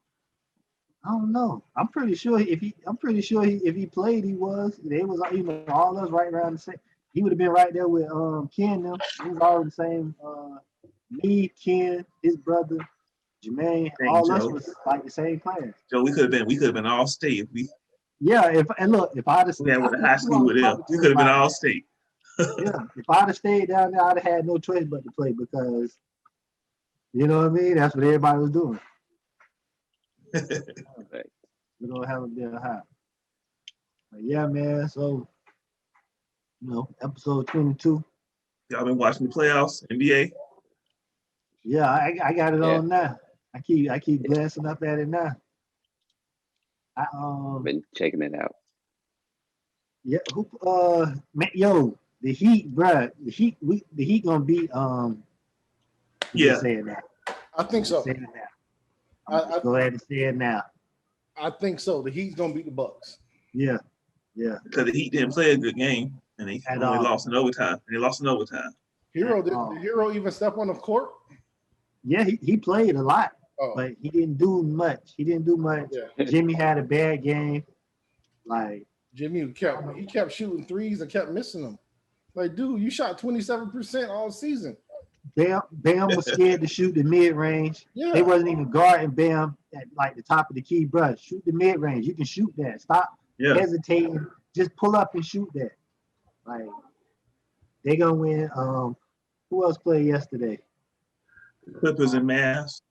I don't know. I'm pretty sure if he played, he was. They was all us right around the same. He would have been right there with Ken. Them. It was all the same. Me, Ken, his brother, Jermaine. All us was like the same class. Joe, we could have been all state if we. Yeah. If I'd have went to high school with them, we could have been all state. Yeah. If I'd have stayed down there, I'd have had no choice but to play because, you know what I mean. That's what everybody was doing. We don't have a bit of high. But yeah, man. So, episode 22. Y'all been watching the playoffs, NBA? Yeah, I got it on now. I keep glancing up at it now. Been checking it out. Yeah, the Heat, bruh. The Heat gonna beat Yeah. Say it now. I think so. Say it now. Go ahead and say it now. I think so. The Heat's gonna beat the Bucks. Yeah. Because the Heat didn't play a good game, and they only lost in overtime. Hero, did the Hero even step on the court? Yeah, he played a lot, but he didn't do much. Yeah. Jimmy had a bad game. Like Jimmy kept shooting threes and kept missing them. Like, dude, you shot 27% all season. Bam was scared to shoot the mid range. Yeah. They wasn't even guarding Bam at like the top of the key, bruh. Shoot the mid range. You can shoot that. Stop hesitating. Just pull up and shoot that. Like they gonna win. Who else played yesterday? Clippers and Mavs.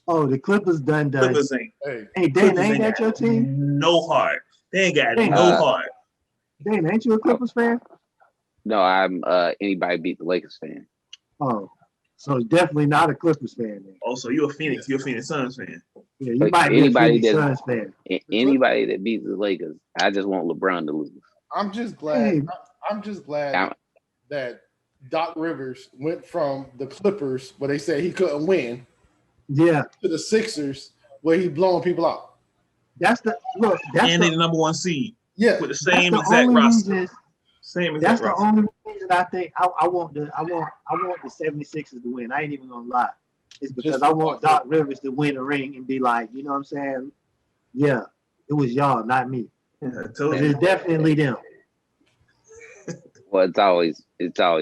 Oh, the Clippers done. Clippers ain't. Hey, Dan, ain't that your team? No heart. They ain't got no heart. Dan, ain't you a Clippers fan? No, I'm anybody beat the Lakers fan. Oh, so definitely not a Clippers fan. Then. Oh, so you're a Phoenix Suns fan. Yeah, you might be a Phoenix Suns fan. Anybody that beats the Lakers, I just want LeBron to lose. I'm just glad. I'm just glad that Doc Rivers went from the Clippers, where they said he couldn't win, to the Sixers, where he blowing people out. And they the number one seed. Yeah, with the same exact roster. That's the only reason I think I want the 76ers to win. I ain't even gonna lie. It's because I want Doc Rivers to win a ring and be like, you know what I'm saying? Yeah, it was y'all, not me. It's definitely them. Well, it's always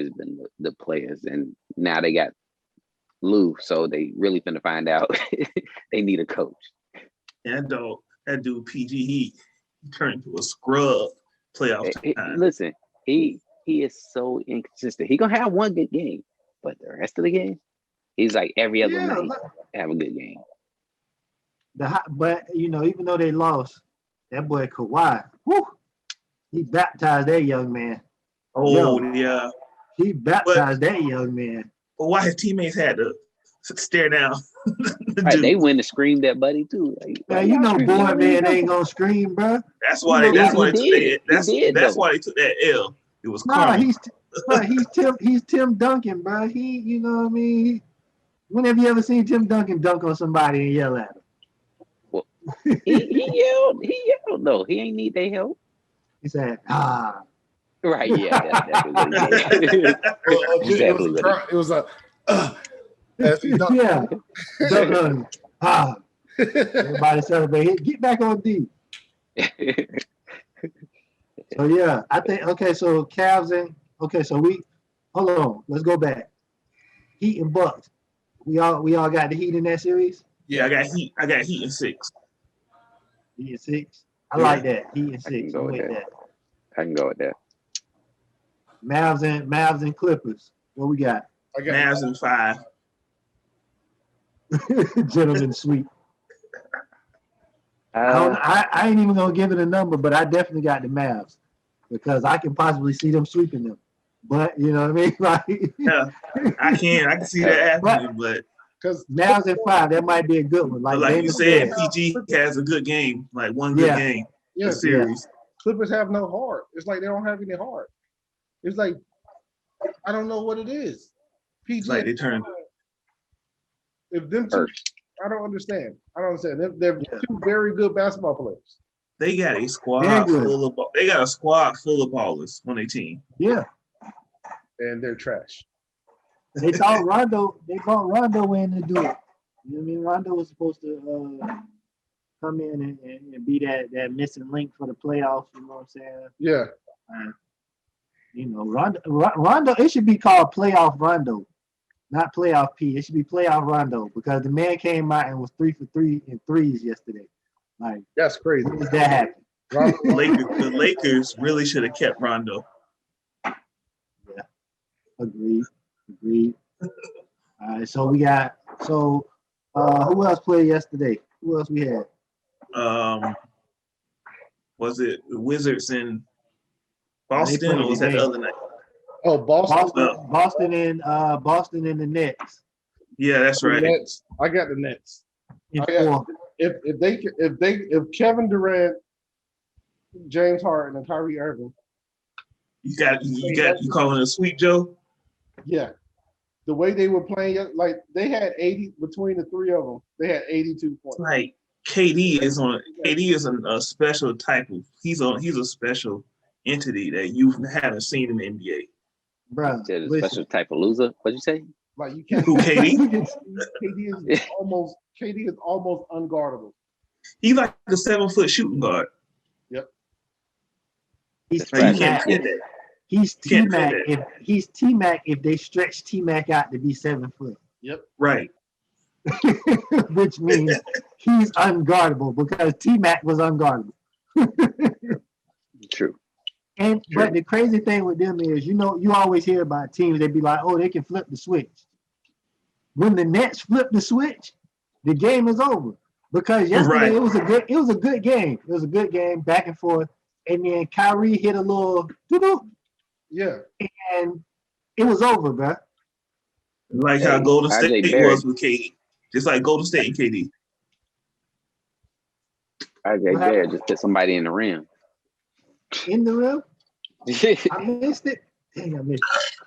been the players, and now they got Lou, so they really finna find out they need a coach. And that dude PG, he turned into a scrub playoff time. Listen, he is so inconsistent. He gonna have one good game, but the rest of the game, he's like every other night have a good game. But even though they lost, that boy Kawhi, he baptized that young man. Yeah. He baptized that young man. But why his teammates had to stare down? They went and screamed at Buddy too. Like, boy, man ain't gonna scream, bro. That's why they took that L. It was karma. He's Tim Duncan, bro. He, you know what I mean? When have you ever seen Tim Duncan dunk on somebody and yell at him? Well, he yelled. No, he ain't need their help. He said, Right, yeah. It was a Everybody celebrate. Get back on D. So yeah, I think okay. So Cavs and okay. So we hold on. Let's go back. Heat and Bucks. We all got the Heat in that series. Yeah, I got Heat in 6. Heat and 6. I Yeah. like that. Heat and I can 6. go I'm with with that. that. I can go with that. Mavs and Clippers. What we got? I got Mavs in 5. Gentlemen sweep. I ain't even gonna give it a number, but I definitely got the Mavs because I can possibly see them sweeping them. But you know what I mean? Like, Yeah, I can see that happening, but because Mavs in 5, that might be a good one. like Damon you said, PG has a good game, like one good game, yeah, a series. Clippers have no heart. It's like they don't have any heart. It's like I don't know what it is. PG, Like they turn. if them two, I don't understand. They're two very good basketball players. They got a squad They're good. full of. They got a squad full of ballers on their team. Yeah. And they're trash. They thought Rondo, they brought Rondo in to do it. You know what I mean? Rondo was supposed to come in and be that missing link for the playoffs. You know what I'm saying? Yeah. You know, Rondo, it should be called playoff Rondo, not playoff P. It should be playoff Rondo because the man came out and was 3 for 3 in threes yesterday. Like, that's crazy. When does that happen? The Lakers really should have kept Rondo. Yeah, agreed. All right, so we got who else played yesterday? Who else we had? Was it the Wizards in Boston or was that the other night? Oh, Boston and the Nets. Yeah, that's right. Nets. I got the Nets. If Kevin Durant, James Harden, and Kyrie Irving, you calling it a sweep, Joe? Yeah, the way they were playing, like they had 80 between the three of them. They had 82 points. Like KD is a special type of. He's a special entity that you haven't seen in the NBA. Bro, a special type of loser. What'd you say? Like you can't. Who KD? KD is almost unguardable. He's like a 7-foot shooting guard. Yep. He's T-Mac. He's T-Mac if they stretch T-Mac out to be 7 foot. Yep. Right. Which means he's unguardable because T-Mac was unguardable. True. But the crazy thing with them is, you always hear about teams, they be like, oh, they can flip the switch. When the Nets flip the switch, the game is over. Because yesterday it was a good game. It was a good game, back and forth. And then Kyrie hit a little yeah. And it was over, bro. Like how Golden State was with KD. Just like Golden State and KD. RJ Barrett just put somebody in the rim. In the rim? I missed it. Dang, I missed it.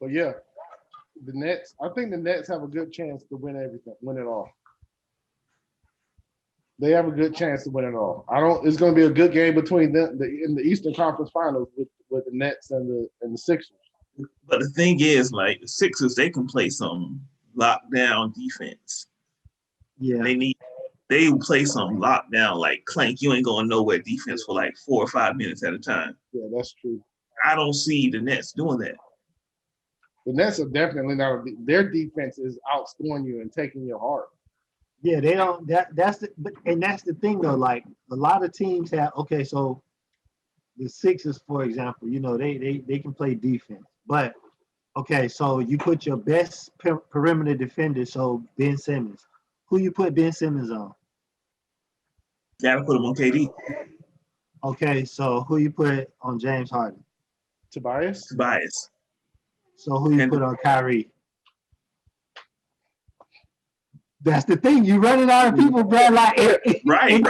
But yeah, the Nets. I think the Nets have a good chance to win it all. They have a good chance to win it all. It's going to be a good game between them in the Eastern Conference Finals with the Nets and the Sixers. But the thing is, like the Sixers, they can play some lockdown defense. Yeah, they play some lockdown like clank. You ain't going nowhere defense for like 4 or 5 minutes at a time. Yeah, that's true. I don't see the Nets doing that. The Nets are definitely not. Their defense is outscoring you and taking your heart. Yeah, they don't. That's the thing though. Like a lot of teams have. Okay, so the Sixers, for example, they can play defense, but okay, so you put your best perimeter defender, so Ben Simmons. Who you put Ben Simmons on? Gotta put him on KD. Okay, so who you put on James Harden? Tobias. So who you put on Kyrie? That's the thing. You running out of people, bro. Like, and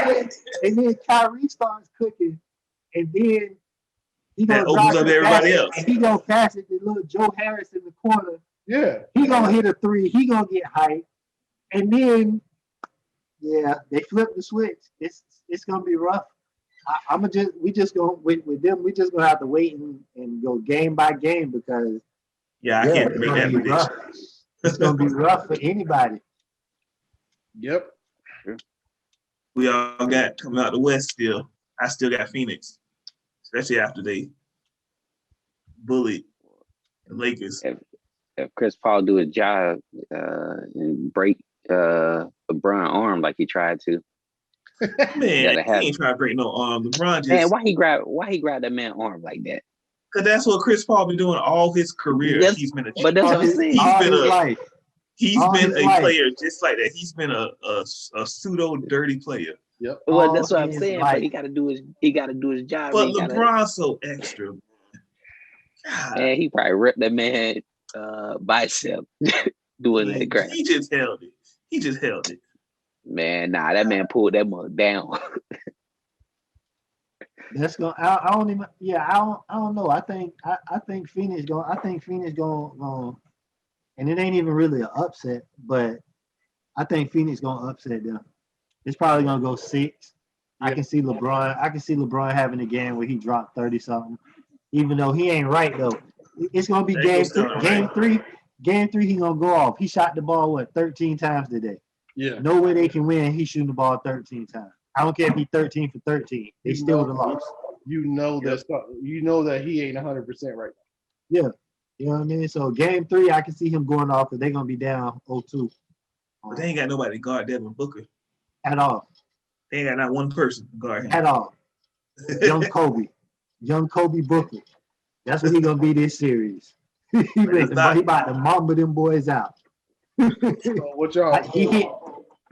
then Kyrie starts cooking, and then he gonna opens up everybody else. And he gonna pass it to little Joe Harris in the corner. Yeah, he gonna hit a three. He gonna get hyped, and then they flip the switch. It's gonna be rough. We just gonna have to wait and go game by game because I can't make that prediction. It's gonna be rough for anybody. Yep. We all got coming out the West still. I still got Phoenix. especially after they bullied the Lakers. If Chris Paul do his job and break LeBron's arm like he tried to, Man, he ain't trying to break no arm. LeBron just man, why he grab that man's arm like that? Cause that's what Chris Paul been doing all his career. Yes, He's been a but that's what I'm saying. He's been a player just like that. He's been a pseudo dirty player. Yep. Well, that's what I'm saying. But he got to do his job. But LeBron's so extra. God. And he probably ripped that man bicep doing that crap. He just held it. Man, nah, that man pulled that mug down. That's gonna. I don't even. Yeah, I don't know. I think Phoenix going. And it ain't even really an upset, but I think Phoenix gonna upset them. It's probably gonna go 6. Yeah. I can see LeBron having a game where he dropped 30 something, even though he ain't right though. It's gonna be game 3. Game 3, he gonna go off. He shot the ball 13 times today. Yeah. No way they can win. He shooting the ball 13 times. I don't care if he's 13 for 13. They still would have lost. You know that he ain't 100% right now. Yeah. You know what I mean? So game 3, I can see him going off because they're gonna be down 0-2. But they ain't got nobody to guard Devin Booker. At all. They ain't got not one person to guard him. At all. Young Kobe Booker. That's what he gonna be this series. he about to mamba them boys out. So what y'all?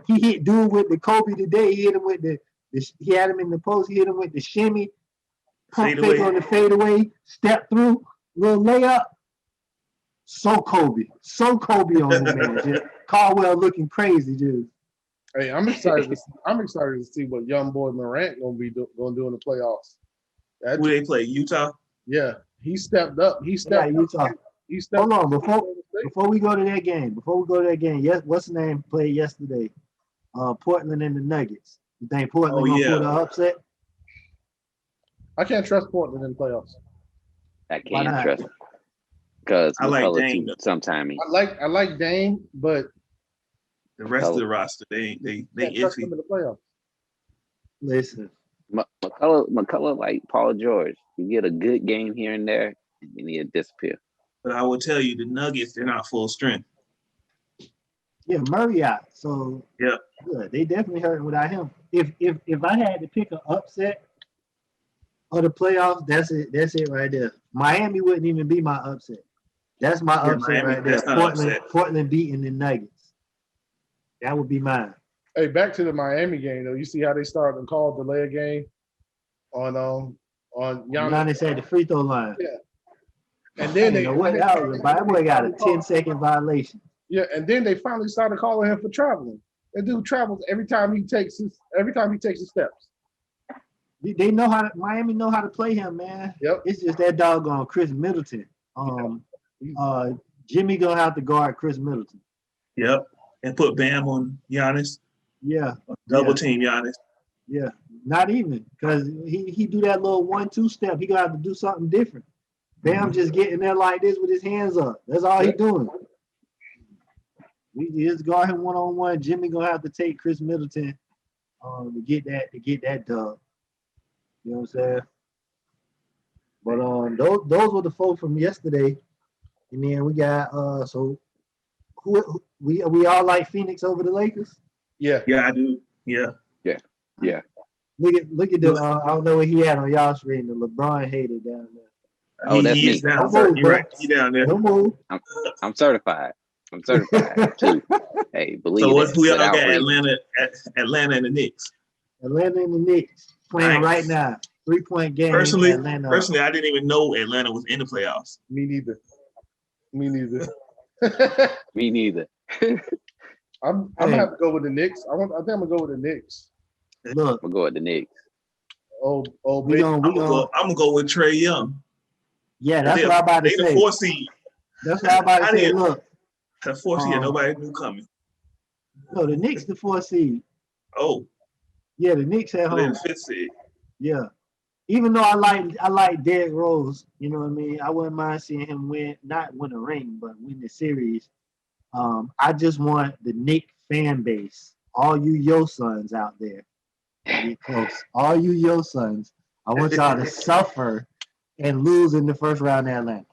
He hit dude with the Kobe today. He hit him with he had him in the post. He hit him with the shimmy, pump fake on the fadeaway, step through, little layup. So Kobe on the man. Just Caldwell looking crazy, dude. Hey, I'm excited to see what young boy Morant gonna do in the playoffs. Who they play? Utah? Yeah, he stepped up. Utah. Hold on, before we go to that game, yes, what's the name played yesterday? Portland and the Nuggets. You think Portland gonna pull the upset? I can't trust Portland in the playoffs. I can't trust him. Because I like Dame. Sometimes I like Dame, but the rest of the roster, they trust him iffy. in the playoffs. Listen, McCullough like Paul George. You get a good game here and there, and then he'll disappear. But I will tell you, the Nuggets, they're not full strength. yeah, Murray out. So Yeah. They definitely hurting without him. If I had to pick an upset of the playoffs, that's it right there. Miami wouldn't even be my upset. That's my upset Miami, right there. Portland beating the Nuggets. That would be mine. Hey, back to the Miami game though. You see how they started to call delay a game on Giannis. Giannis had the free throw line. Yeah. And then that boy got a 10-second violation. Yeah, and then they finally started calling him for traveling. That dude travels every time he takes his steps. They Miami know how to play him, man. Yep. It's just that doggone Chris Middleton. Jimmy gonna have to guard Chris Middleton. Yep. And put Bam on Giannis. Yeah. Double team Giannis. Yeah. Not even, because he do that little 1-2 step. He gonna have to do something different. Bam just getting there like this with his hands up. That's all he doing. We just guard him one-on-one. Jimmy gonna have to take Chris Middleton to get that dub. You know what I'm saying? But those were the folks from yesterday. And then we got so who we all like Phoenix over the Lakers? Yeah. Yeah, I do. Yeah. Look at the I don't know what he had on y'all screen. The LeBron hater down there. Oh, that's me. Down there. You're right. He down there. No move. I'm certified. Too. Hey, believe So it. who y'all got? Atlanta and the Knicks. Atlanta and the Knicks playing right now. 3-point game. Personally, Atlanta. I didn't even know Atlanta was in the playoffs. Me neither. Me neither. I'm gonna have to go with the Knicks. I think I'm gonna go with the Knicks. Look, We'll go with the Knicks. Oh, we I'm gonna go with Trae Young. Yeah, that's what I'm about to say. They the 4 seed. That's what I'm about to say. Look, the 4 seed, nobody knew coming. No, the Knicks the 4 seed. Oh, yeah, the Knicks at home. The 5th seed. Yeah, even though I like Derrick Rose, you know what I mean. I wouldn't mind seeing him not win a ring, but win the series. I just want the Knicks fan base, all you Yo sons out there, get close. All you Yo sons, I want y'all to suffer and lose in the first round in Atlanta.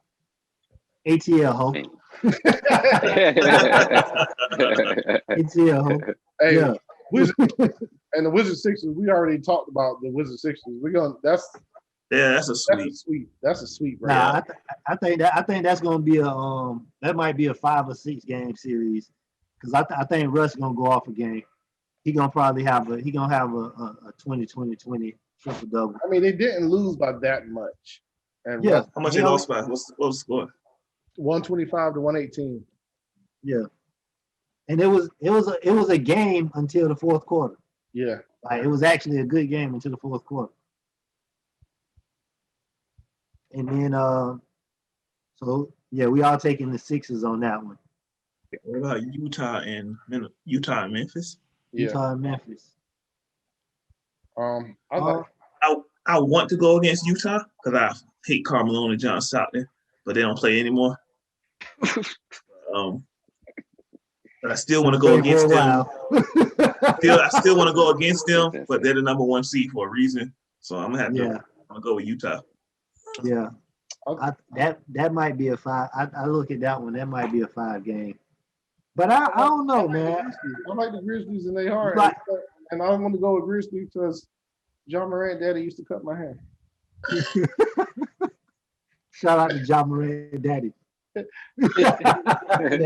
ATL, ho. Man. ATL, ho. Hey, Yeah. and the Wizard Sixers, we already talked about the Wizard Sixers. We're gonna that's that's a sweet. That's a sweep right Nah, now. I think that's gonna be that might be a 5 or 6 game series because I think Russ gonna go off a game. He gonna probably have a 20-20-20 triple double. I mean, they didn't lose by that much. And Yeah. How much they lost by? What was the score? 125 to 118. Yeah. And it was a game until the fourth quarter. Yeah. Like it was actually a good game until the fourth quarter. And then so yeah, we all taking the Sixers on that one. What about Utah and Memphis? Yeah. Utah and Memphis. I want to go against Utah because I hate Carmelo and John Stockton, but they don't play anymore. But I still want to go against them. I still want to go against them, but they're the number 1 seed for a reason. So I'm gonna have to go with Utah. Yeah. That might be a 5. I look at that one. That might be a 5 game. But I don't know, man. I like the Grizzlies and they hard. Right. And I want to go with Grizzlies because John Morant daddy used to cut my hair. Shout out to John Morant daddy. They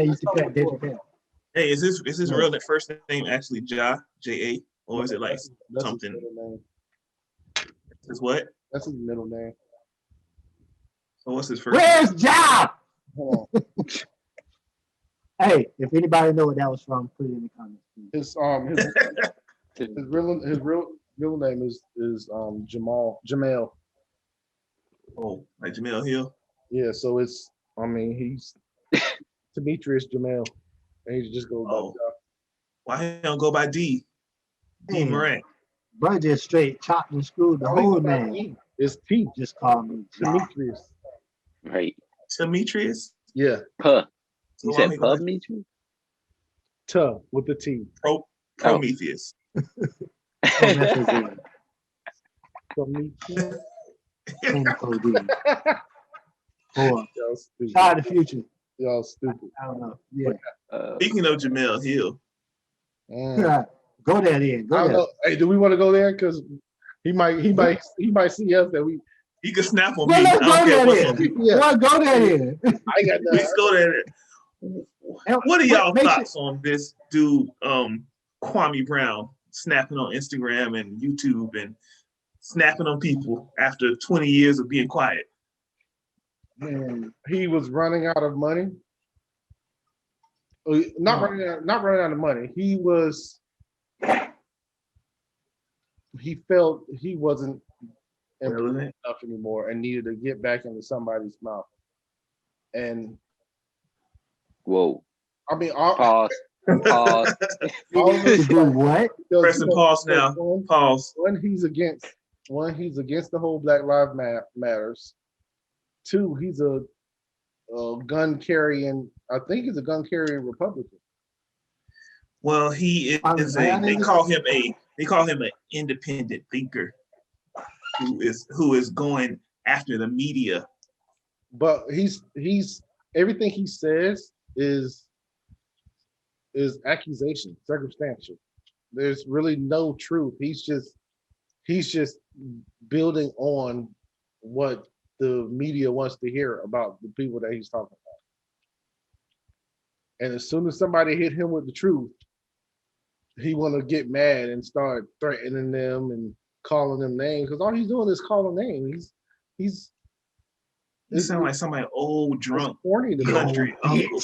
used to cut David hair. Hey, is this real first name actually J-A, or is it like That's something? His middle name. Is what? That's his middle name. So what's his first? Where's Ja? Hold on. Hey, if anybody know what that was from, put it in the comments. His real name is Jamaal. Oh, like Jamel Hill. Yeah, so he's Demetrius Jamel. And he just goes by Ja. Why he don't go by D? D Damn. Morant. Bro, just straight chopped and screwed the whole name. It's T. Just call me Ja. Demetrius. Right. Demetrius. Yeah. Puh. You So said I'm Pub Demetrius? Tuh with the T. Prometheus. Demetrius. Or Y'all stupid. Child of the Future. Y'all stupid. I don't know. Yeah. Speaking of Jamel Hill, Go there then. I Go don't there. know. Hey, do we want to go there? Because he might see us that we. he can snap on Well, me. I let's don't go care there what's then. on me. Yeah. Well, go there then. I got Let's that. go there. What are y'all Make sure- thoughts on this dude, Kwame Brown, snapping on Instagram and YouTube and snapping on people after 20 years of being quiet? Man, He was running out of money. Not running out of money. He felt he wasn't important enough anymore and needed to get back into somebody's mouth. And Whoa. I mean, Pause. all of this do what? Pressing pause now. Pause. One, he's against the whole Black Lives Matters. 2, he's a gun carrying. I think he's a gun carrying Republican. Well, he is they call him an independent thinker who is going after the media. But he's everything he says is accusation, circumstantial. There's really no truth. He's just building on what the media wants to hear about the people that he's talking about. And as soon as somebody hit him with the truth, he want to get mad and start threatening them and calling them names, because all he's doing is calling names. He sounds like somebody old drunk corny to me. country uncle.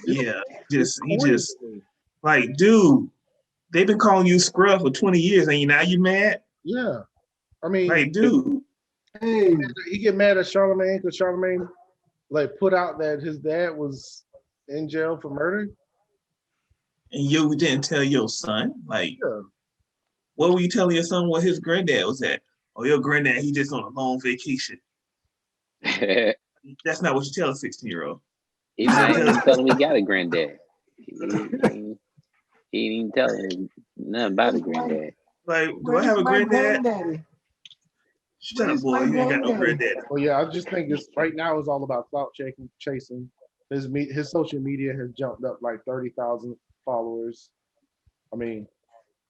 Yeah, he just Corny. like, dude, they've been calling you scrub for 20 years, and now you mad? Yeah, I mean, Like, dude, Hey, he get mad at Charlemagne because Charlemagne like put out that his dad was in jail for murder. and you didn't tell your son? Like, Yeah. what were you telling your son where his granddad was at? Oh, your granddad, he just on a long vacation. That's not what you tell a 16-year-old. He didn't tell him he got a granddad. He didn't even tell him nothing about a granddad. Like, do I have a granddad? Granddaddy? Shut up, boy. You ain't got no bread daddy. Well, yeah, I just think it's right now it's all about clout chasing. His social media has jumped up like 30,000 followers. I mean,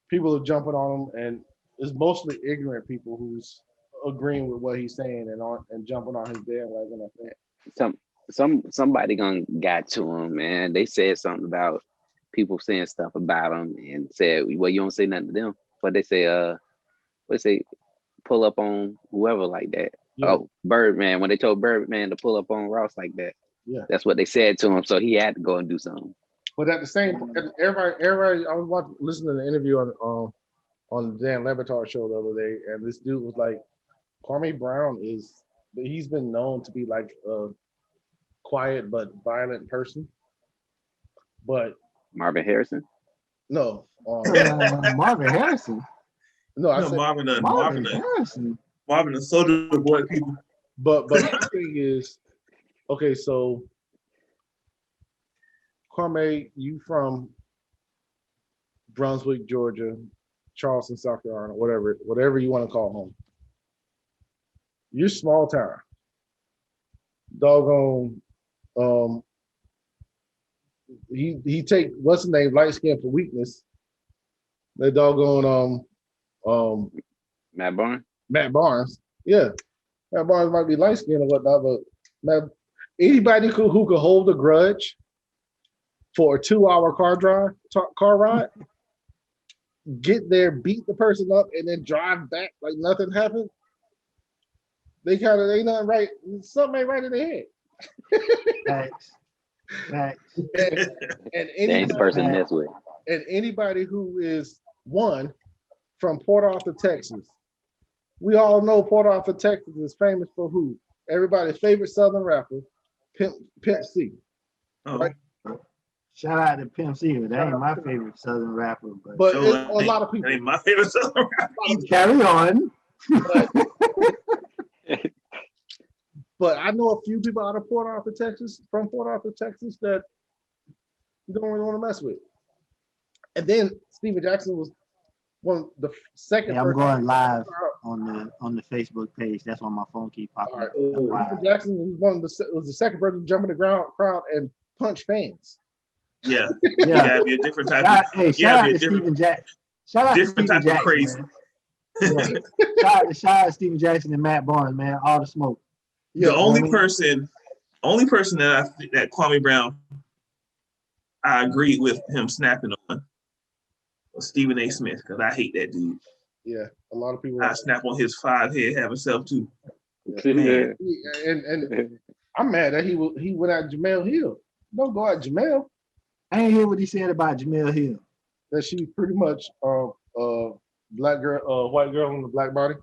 people are jumping on him, and it's mostly ignorant people who's agreeing with what he's saying and jumping on his bandwagon. I think Somebody got to him, man. They said something about people saying stuff about him and said, well, you don't say nothing to them. But they say, pull up on whoever like that. Yeah. Oh, Birdman. When they told Birdman to pull up on Ross like that, yeah, that's what they said to him. So he had to go and do something. But at the same point, everybody, I was listening to the interview on the Dan Le Batard show the other day, and this dude was like, Kwame Brown he's been known to be like a quiet but violent person. But Marvin Harrison? No. Marvin Harrison? No, I said Marvin Harrison. Marvin the Soldier Boy people. But the thing is, okay, so Kwame, you from Brunswick, Georgia, Charleston, South Carolina, whatever you want to call home. You're small town. Doggone, he take what's his name, light skin for weakness. That doggone Matt Barnes. Matt Barnes, yeah. Matt Barnes might be light skinned or whatnot, but anybody who could hold a grudge for a 2-hour car ride, get there, beat the person up, and then drive back like nothing happened. They ain't nothing right. Something ain't right in their head. Facts. And anybody who is from Port Arthur, Texas. We all know Port Arthur, Texas is famous for who? Everybody's favorite Southern rapper, Pimp C. Oh. Right? Shout out to Pimp C, but that ain't my favorite Southern rapper. But a lot of people. That ain't my favorite Southern rapper. Carry on. But I know a few people out of Port Arthur, Texas, that you don't really want to mess with. And then Steven Jackson was the second. Yeah, I'm going live on the Facebook page. That's why my phone keep popping up. Steven Jackson was the second person to jump in the crowd and punch fans. Yeah. You gotta be a different type of. Shout out to Steven Jackson. Shout out to Steven Jackson. Crazy. Shout out to Steven Jackson and Matt Barnes, man. All the smoke. The only person that Kwame Brown, I agreed with him snapping on was Stephen A. Smith, because I hate that dude. Yeah, a lot of people. I snap on his 5-head having self too. Yeah. And I'm mad that he went at Jamel Hill. Don't go at Jamel. I ain't hear what he said about Jamel Hill. That she's pretty much black girl, white girl in the black body.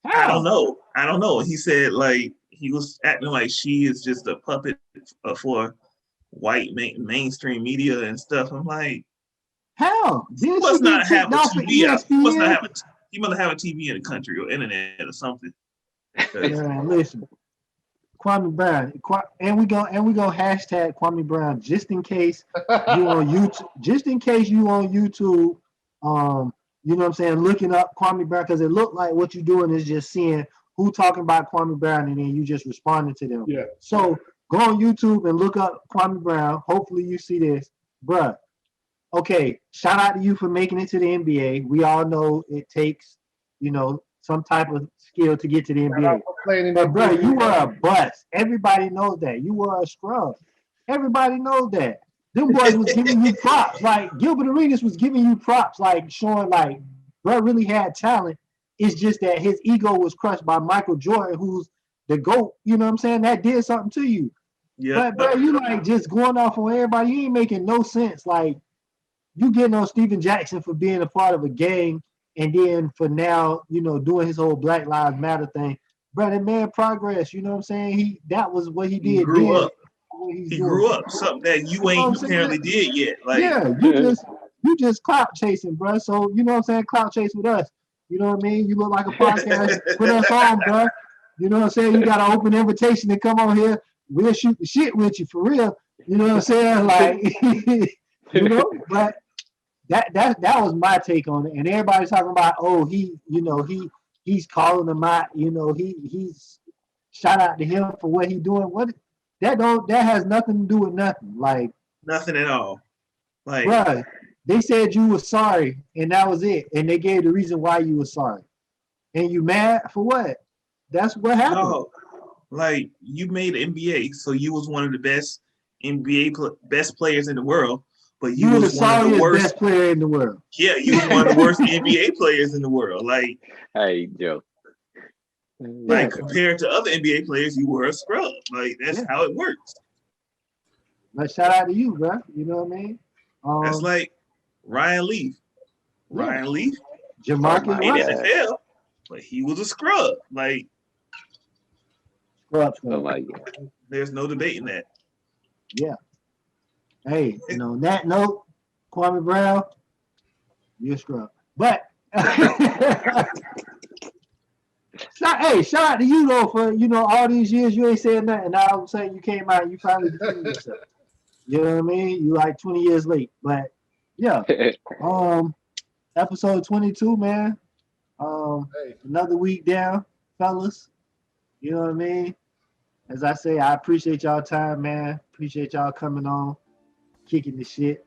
I don't know. He said like he was acting like she is just a puppet for white mainstream media and stuff. I'm like, how? He must not have a TV. He must have a TV in the country or internet or something. Man, listen, Kwame Brown, and we go hashtag Kwame Brown just in case you on YouTube. Just in case you on YouTube. You know what I'm saying? Looking up Kwame Brown, because it looked like what you're doing is just seeing who talking about Kwame Brown and then you just responding to them. Yeah. So go on YouTube and look up Kwame Brown. Hopefully you see this. Bruh. Okay, shout out to you for making it to the NBA. We all know it takes, some type of skill to get to the NBA. But bruh, you were a bust. Everybody knows that. You were a scrub. Everybody knows that. Them boys was giving you props. Like Gilbert Arenas was giving you props, like showing like bro really had talent. It's just that his ego was crushed by Michael Jordan, who's the GOAT. You know what I'm saying? That did something to you. Yeah. But bro, you like just going off on everybody. You ain't making no sense. Like you getting on Steven Jackson for being a part of a gang, and then for now, doing his whole Black Lives Matter thing. Bro, that man progress. You know what I'm saying? That was what he did. He grew up. He grew up, something that you ain't apparently did yet. Like, yeah, you just clout chasing, bro. So you know what I'm saying? Clout chase with us. You know what I mean? You look like a podcast. Put us on, bro. You know what I'm saying? You got an open invitation to come on here. We'll shoot the shit with you for real. You know what I'm saying? Like, but that was my take on it. And everybody's talking about, oh, he's calling them out. He's shout out to him for what he's doing. What that has nothing to do with nothing. Like nothing at all. Like, bruh, they said you were sorry, and that was it. And they gave the reason why you were sorry. And you mad for what? That's what happened. no, like you made NBA, so you was one of the best best players in the world, but You were the was one of the sorriest worst. best player in the world. Yeah, you was one of the worst NBA players in the world. Like Hey, Joe. compared to other NBA players, you were a scrub. Like that's how it works. But shout out to you, bro. You know what I mean? That's like Ryan Leaf. Yeah. Ryan Leaf Jamarcus in Russell. the NFL, but he was a scrub. Like Scrub. Oh my God. there's no debating that. Yeah. Hey, on that note, Kwame Brown, you're a scrub. But shout out to you though for all these years you ain't said nothing. Now all of a sudden you came out and you finally defended yourself. You know what I mean? You like 20 years late. But yeah. Episode 22, man. Another week down, fellas. You know what I mean? As I say, I appreciate y'all time, man. Appreciate y'all coming on, kicking the shit.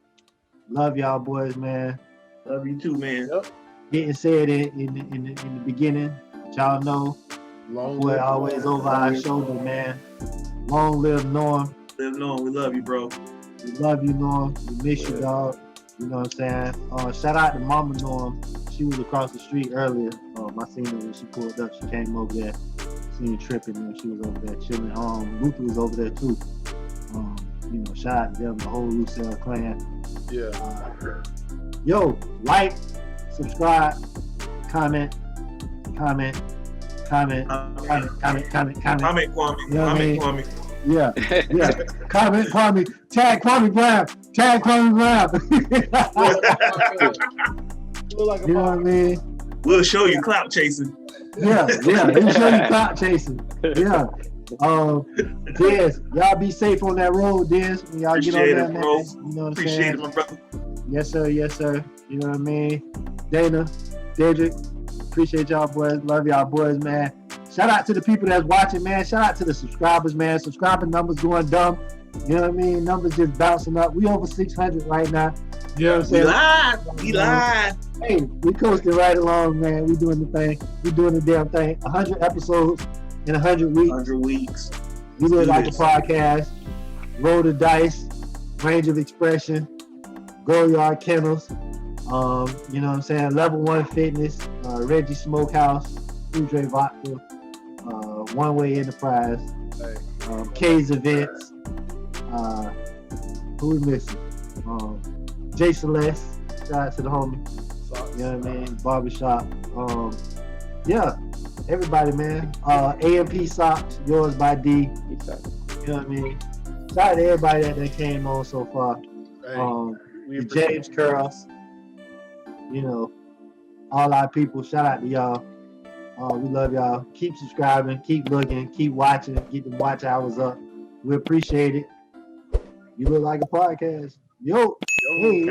Love y'all boys, man. Love you too, man. Yep. Didn't say it in the beginning. But y'all know, Long boy live always Norm. over our shoulder, man. Long live Norm. Live long. We love you, bro. We love you, Norm. We miss you, dog. You know what I'm saying? Shout out to Mama Norm. She was across the street earlier. I seen her when she pulled up. She came over there. Seen her tripping, and she was over there chilling. Luther was over there too. Shout out to them, the whole Lucille clan. Yeah. Yo, like, subscribe, comment. Comment, Kwame. You know what I mean? Kwame. Yeah. Comment, Kwame. Tag Kwame Brown. Feel like a You know what I mean? We'll show you clout chasing. Yeah. You show you clout chasing. Yeah. Des, y'all be safe on that road, Des. When y'all Appreciate get on it, that, bro. man. You know what I'm Appreciate saying? it, my brother. Yes, sir. You know what I mean? Dana, Dedrick, appreciate y'all boys. Love y'all boys, man. Shout out to the people that's watching, man. Shout out to the subscribers, man. Subscriber numbers going dumb. You know what I mean? Numbers just bouncing up. We over 600 right now. You know what I'm saying? We live. Hey, we coasting right along, man. We doing the thing. We doing the damn thing. 100 episodes in 100 weeks. 100 weeks. We look like a podcast. Roll the dice. Range of expression. Go Yard Kennels. You know what I'm saying? Level 1 Fitness. Reggie Smokehouse. Udre Vodka. One Way Enterprise. K's Events. Who we missing? Jay Celeste. Shout out to the homie. You know what I mean? Barbershop. Yeah. Everybody, man. AMP Socks. Yours by D. You know what I mean? Shout out to everybody that came on so far. The James Curls. All our people. Shout out to y'all. We love y'all. Keep subscribing. Keep looking. Keep watching. Get the watch hours up. We appreciate it. You look like a podcast. Yo. Hey.